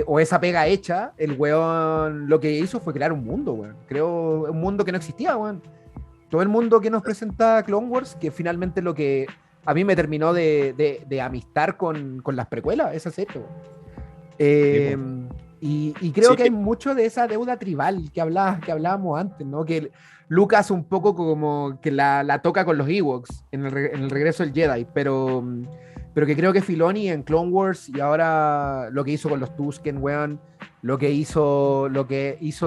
o esa pega hecha, el weón lo que hizo fue crear un mundo, weón. Creó un mundo que no existía, weón. Todo el mundo que nos presenta Clone Wars, que finalmente lo que a mí me terminó de amistar con las precuelas, esa serie, weón. Y creo que hay mucho de esa deuda tribal que hablábamos antes, ¿no? Que Lucas un poco como que la toca con los Ewoks en el regreso del Jedi, pero que creo que Filoni en Clone Wars y ahora lo que hizo con los Tusken, weón, lo que hizo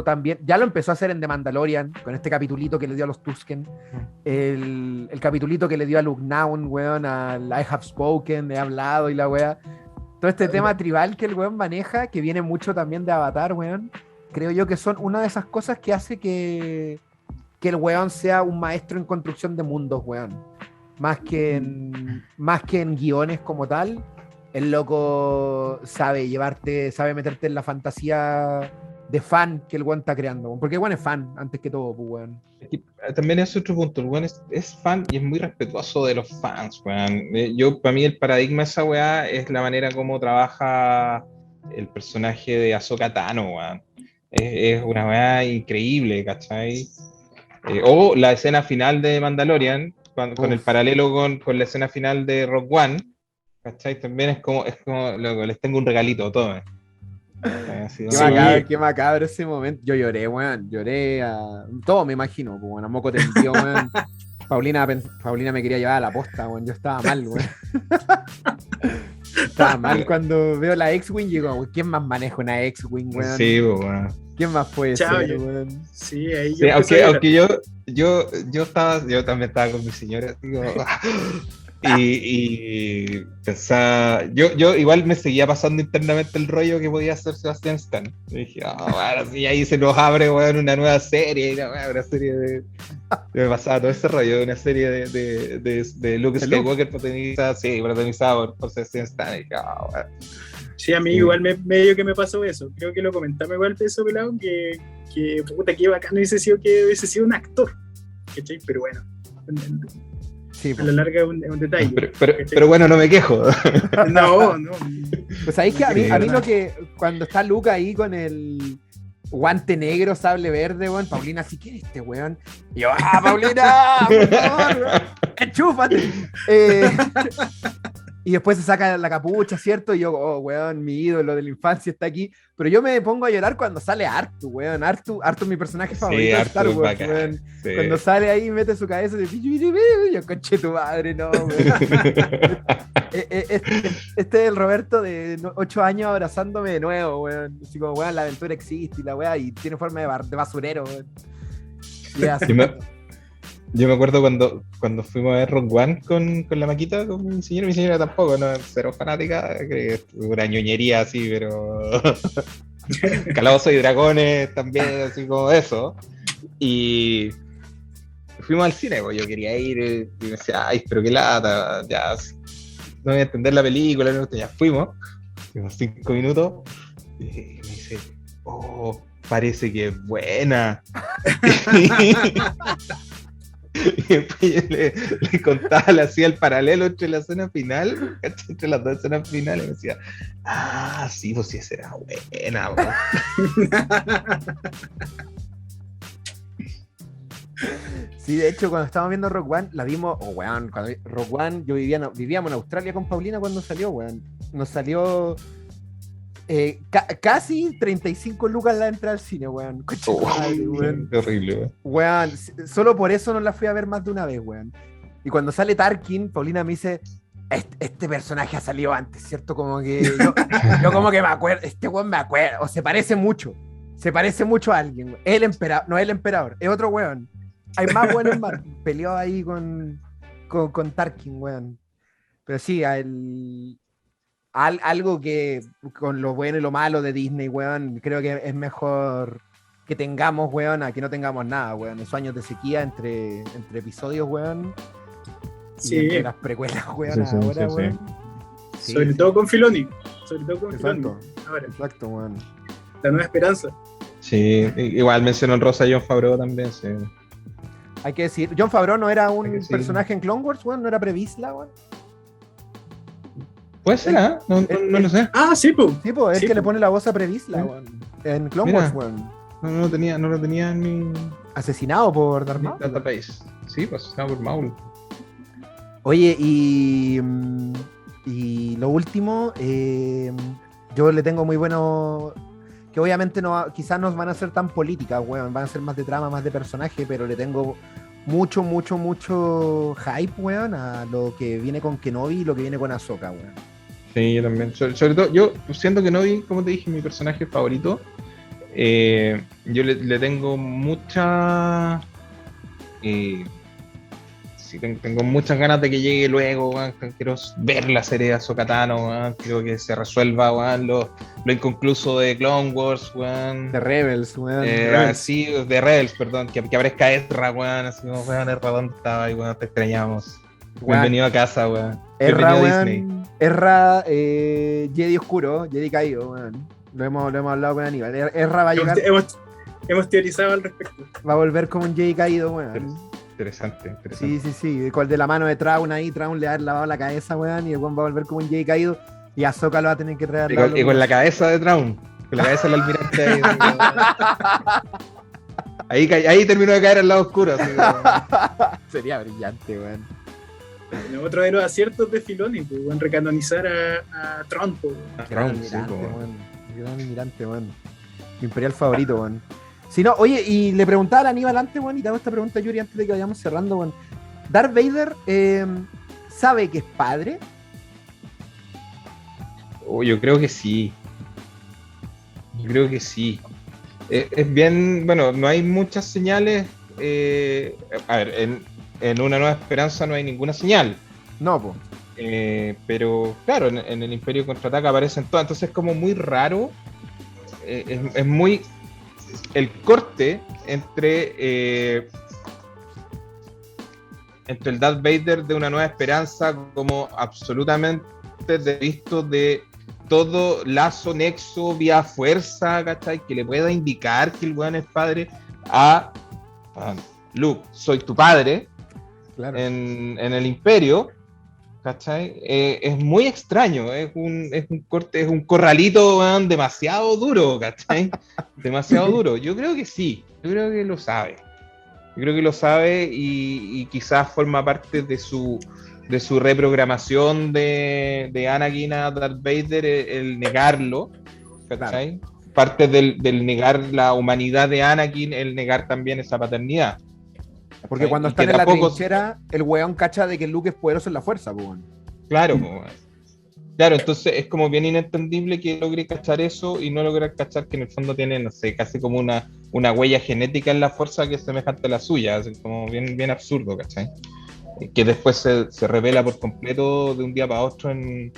también, ya lo empezó a hacer en The Mandalorian, con este capitulito que le dio a los Tusken, el capitulito que le dio a Luke Naun, weón, al I Have Spoken, he hablado y la weá. todo este tema tribal que el weón maneja, que viene mucho también de Avatar, weón, creo yo que son una de esas cosas que hace que el weón sea un maestro en construcción de mundos, weón. Más que en guiones como tal, el loco sabe sabe meterte en la fantasía de fan que el weón está creando. Porque el weón es fan, antes que todo, pues, weón. También es otro punto, el weón es fan y es muy respetuoso de los fans, weón. Para mí el paradigma de esa weá es la manera como trabaja el personaje de Ahsoka Tano, weón. Es una weá increíble, ¿cachai? O la escena final de Mandalorian, con el paralelo con la escena final de Rogue One, ¿cachai? También es como loco, les tengo un regalito, todo. Qué macabro ese momento. Yo lloré, weón. Lloré todo, me imagino. Pues, bueno, moco tendido, weón. Paulina me quería llevar a la posta, weón. Yo estaba mal, weón. Estaba mal cuando veo la X-Wing y digo, ¿quién más maneja una X-Wing, weón? Sí, weón. ¿Quién más puede ser, weón? Sí, ahí sí, aunque yo también estaba con mi señora, digo, y pensaba, yo igual me seguía pasando internamente el rollo que podía hacer Sebastian Stan. Y dije, bueno, sí, ahí se nos abre, weón, una nueva serie, una serie de... Me pasaba todo ese rollo, una serie de Luke Skywalker protagonizada por Sebastian Stan. Y dije, bueno. Sí, a mí igual medio que me pasó eso. Creo que lo comentaba igual Peso Pelado, que puta, que bacán hubiese sido un actor, ¿cachai? Pero bueno, sí, a la larga es un detalle. Pero bueno, no me quejo. No. Pues ahí que a mí lo que, cuando está Luca ahí con el guante negro, sable verde, weón, Paulina, ¿sí quién es este weón? Y yo, Paulina, por favor, weón, enchúfate. Y después se saca la capucha, ¿cierto? Y yo, weón, mi ídolo de la infancia está aquí. Pero yo me pongo a llorar cuando sale Artu, weón. Artu es mi personaje favorito de Star Wars, weón. Sí. Cuando sale ahí y mete su cabeza de... Yo, conche tu madre, no, weón. Este es el Roberto de 8 años abrazándome de nuevo, weón. Así como, weón, la aventura existe y la weá, y tiene forma de basurero, weón. Yo me acuerdo cuando fuimos a ver Rogue One con la Maquita, con mi señora tampoco, no, cero fanática, que es una ñoñería así, pero Calabozos y Dragones también, así como eso. Y fuimos al cine, pues yo quería ir, y me decía, ay, pero qué lata, ya no voy a entender la película, no, ya fuimos 5 minutos, y me dice, parece que es buena. Y después yo le contaba, le hacía el paralelo entre la escena final, entre las dos escenas finales, y me decía, sí, pues sí, esa era buena, bro. Sí, de hecho, cuando estábamos viendo Rogue One, la vimos, weón, cuando Rogue One, vivíamos en Australia con Paulina cuando salió, weón. Nos salió casi 35 lucas la entrada al cine, weón. Weón. Qué horrible, weón. Weón, solo por eso no la fui a ver más de una vez, weón. Y cuando sale Tarkin, Paulina me dice, este personaje ha salido antes, ¿cierto? Como que yo como que me acuerdo, este weón me acuerdo, o se parece mucho a alguien, weón. El emperador, no es el emperador, es otro weón. Hay más weones más. Peleó ahí con Tarkin, weón. Pero sí, algo que con lo bueno y lo malo de Disney, weón, creo que es mejor que tengamos, weón, a que no tengamos nada, weón. Esos años de sequía entre episodios, weón. Sí. Y entre las precuelas, weón, sí, ahora, sí, weón. Sí. Sobre todo con Filoni. Exacto. Ahora, exacto, weón. La nueva esperanza. Sí, igual mencionó en Rosa John Favreau también, sí. Hay que decir, Jon Favreau no era un personaje en Clone Wars, weón, no era Previsla, weón. Puede ser, no lo sé. Sí, pues. Sí, pues, es que le pone la voz a Previsla, weón. En Clone Wars, weón. No lo tenía ni... Asesinado por Darth Maul. Database. Sí, pues asesinado por Maul. Oye, y lo último, yo le tengo muy bueno... Que obviamente quizás no van a ser tan políticas, weón. Van a ser más de trama, más de personaje, pero le tengo mucho hype, weón, a lo que viene con Kenobi y lo que viene con Ahsoka, weón. Sí, yo también. Sobre todo, yo siento que Kenobi, como te dije, mi personaje favorito. Yo le tengo mucha... sí, tengo muchas ganas de que llegue luego, weón. Quiero ver la serie de Ahsoka Tano, weón. Quiero que se resuelva, weón, lo inconcluso de Clone Wars, weón. De Rebels, weón. Sí, de Rebels, perdón, que aparezca Ezra, weón, así como, weón, Ezra, ¿dónde estaba? Y weón, te extrañamos. Weón. Bienvenido a casa, weón. Ezra, Bienvenido a weón. Disney. Ezra, Jedi oscuro, Jedi caído, weón. Lo hemos hablado con Aníbal. Ezra va a llegar, Hemos teorizado al respecto. va a volver como un Jedi caído, weón. Interesante. Sí. Con de la mano de Traun ahí, Traun le ha lavado la cabeza, weón, y el weón va a volver como un Jedi caído. Y Ahsoka lo va a tener que traer. Y con la cabeza de Traun. Con la cabeza del almirante ahí. Ahí terminó de caer al lado oscuro. Así, Sería brillante, weón. Otro de los aciertos de Filoni, pues, weón, recanonizar a Tron, pues, weón. Gran almirante, weón. Gran almirante, weón. Mi imperial favorito, weón. Si no, oye, y le preguntaba a Aníbal antes, weón, y te hago esta pregunta, Yuri, antes de que vayamos cerrando, weón. ¿Darth Vader sabe que es padre? Yo creo que sí. Es bien, bueno, no hay muchas señales. A ver, en Una Nueva Esperanza no hay ninguna señal. No, po. Pero claro, en el Imperio Contraataca aparecen todas, entonces es como muy raro. Es muy el corte entre el Darth Vader de Una Nueva Esperanza como absolutamente desvisto de todo lazo, nexo, vía fuerza, ¿cachai? Que le pueda indicar que el weón es padre a Luke, soy tu padre, Claro. en el Imperio, ¿cachai? Es muy extraño, es un corte, es un corralito, weón, demasiado duro, ¿cachai? Demasiado duro. Yo creo que sí, yo creo que lo sabe. Yo creo que lo sabe y quizás forma parte de su reprogramación de Anakin a Darth Vader, el negarlo, ¿cachai? Claro. Parte del negar la humanidad de Anakin, el negar también esa paternidad. ¿Cachai? Porque cuando están en la trinchera, el weón cacha de que Luke es poderoso en la fuerza, pues, weón. Claro, claro, entonces es como bien inentendible que logre cachar eso y no lograr cachar que en el fondo tiene, no sé, casi como una huella genética en la fuerza que es semejante a la suya, es como bien absurdo, ¿cachai? Que después se revela por completo de un día para otro en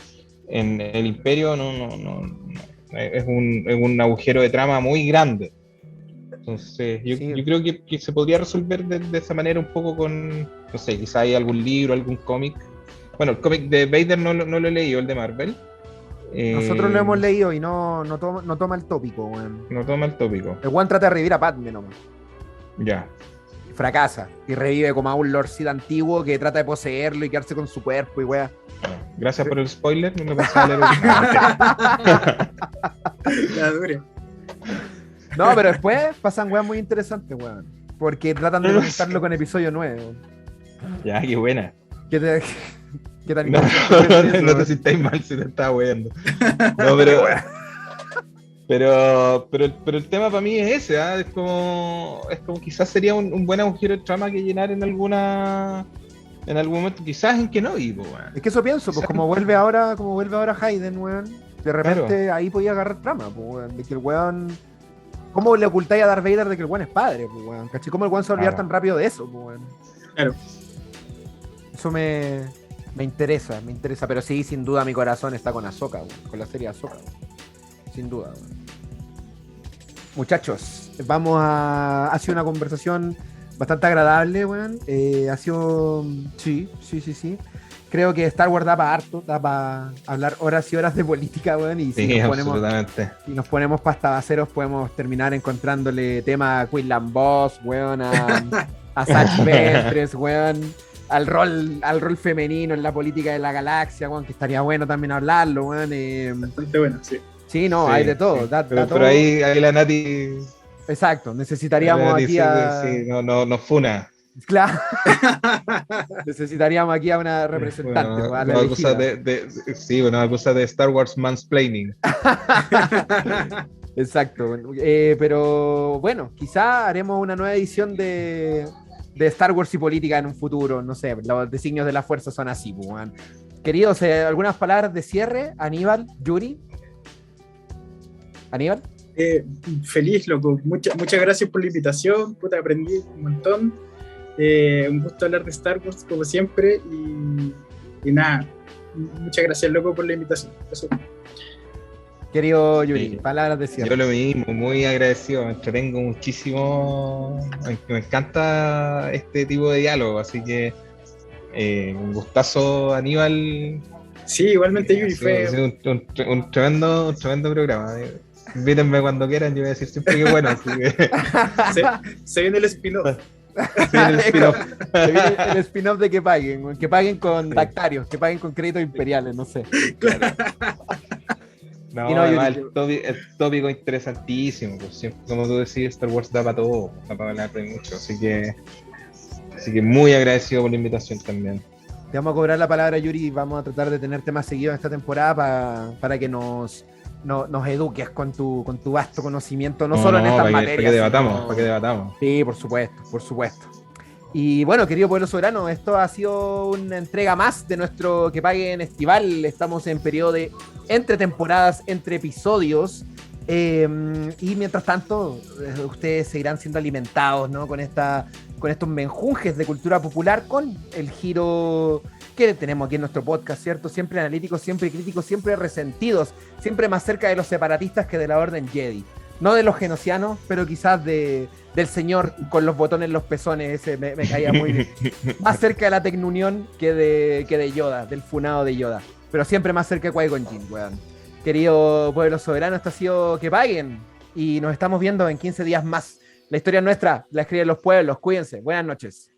el Imperio, no es un agujero de trama muy grande. Entonces yo creo que se podría resolver de esa manera un poco con, no sé, quizá hay algún libro, algún cómic. Bueno, el cómic de Vader no lo he leído, el de Marvel. Nosotros lo hemos leído y no toma el tópico, weón. No toma el tópico. El weón trata de revivir a Padme nomás. Ya. Fracasa y revive como a un Lord Sith antiguo que trata de poseerlo y quedarse con su cuerpo y weá. Gracias por el spoiler, no me pensaba leer La dura. No, pero después pasan weas muy interesantes, weón. Porque tratan de conectarlo con episodio 9, weón. Ya, qué buena. ¿Qué tan no te sientas mal si te estaba weando. No, pero el tema para mí es ese, ¿eh? Es como quizás sería un buen agujero de trama que llenar en algún momento, quizás en Kenobi, weón. Es que eso pienso, pues como vuelve ahora Hayden, weón, de repente claro. Ahí podía agarrar trama, pues, weón, de que el weón, ¿cómo le ocultáis a Darth Vader de que el weón es padre, pues, weón? ¿Cachai? ¿Cómo el weón se va a olvidar tan rápido de eso, pues, weón? Claro. Eso me interesa, pero sí, sin duda mi corazón está con Ahsoka, weón, con la serie Ahsoka, weón. Sin duda, weón. Muchachos, ha sido una conversación bastante agradable, weón. Ha sido, sí. Creo que Star Wars da para harto, da para hablar horas y horas de política, weón. Y si nos ponemos pastabaceros, podemos terminar encontrándole tema a Quinlan Voss, weón, a Satch Ventress, weón, al rol femenino en la política de la galaxia, weón, que estaría bueno también hablarlo, weón. Bastante bueno, sí. Sí, no, sí, hay de todo. Pero todo. Ahí la Nati. Exacto, necesitaríamos aquí a. Sí, no funa. Claro. Necesitaríamos aquí a una representante. Una cosa de Star Wars mansplaining. Exacto. Pero bueno, quizá haremos una nueva edición de Star Wars y política en un futuro. No sé, los designios de la fuerza son así, pues. Queridos, algunas palabras de cierre. Aníbal, Yuri. ¿Aníbal? Feliz, loco. Muchas gracias por la invitación. Puta, aprendí un montón. Un gusto hablar de Star Wars como siempre y nada, muchas gracias loco por la invitación. Eso. Querido Yuri, palabras de cierre. Yo lo mismo, muy agradecido, me entretengo muchísimo, me encanta este tipo de diálogo, así que un gustazo, Aníbal. Sí, igualmente Yuri, fue un tremendo programa. Invítenme cuando quieran, yo voy a decir siempre que bueno. Así que... se viene el spin-off. Se viene el spin-off de que paguen con Dactarios, que paguen con créditos imperiales, no sé. Claro. No, además, el tópico interesantísimo, pues, siempre, como tú decís, Star Wars da para todo, da para hablar de mucho, así que muy agradecido por la invitación también. Te vamos a cobrar la palabra, Yuri, y vamos a tratar de tenerte más seguido en esta temporada para que nos eduques con tu vasto conocimiento, no solo en estas materias. Para que debatamos. Sí, por supuesto. Y bueno, querido pueblo soberano, esto ha sido una entrega más de nuestro Que Paguen Estival. Estamos en periodo de entre temporadas, entre episodios. Y mientras tanto, ustedes seguirán siendo alimentados, ¿no? con estos menjunjes de cultura popular, con el giro que tenemos aquí en nuestro podcast, ¿cierto? Siempre analíticos, siempre críticos, siempre resentidos, siempre más cerca de los separatistas que de la Orden Jedi. No de los genocianos, pero quizás del señor con los botones en los pezones, ese me caía muy bien. Más cerca de la Tecnunión que de Yoda, del funado de Yoda. Pero siempre más cerca de Qui-Gon Jinn, weón. Querido pueblo soberano, esto ha sido Que Paguen. Y nos estamos viendo en 15 días más. La historia es nuestra, la escriben los pueblos. Cuídense. Buenas noches.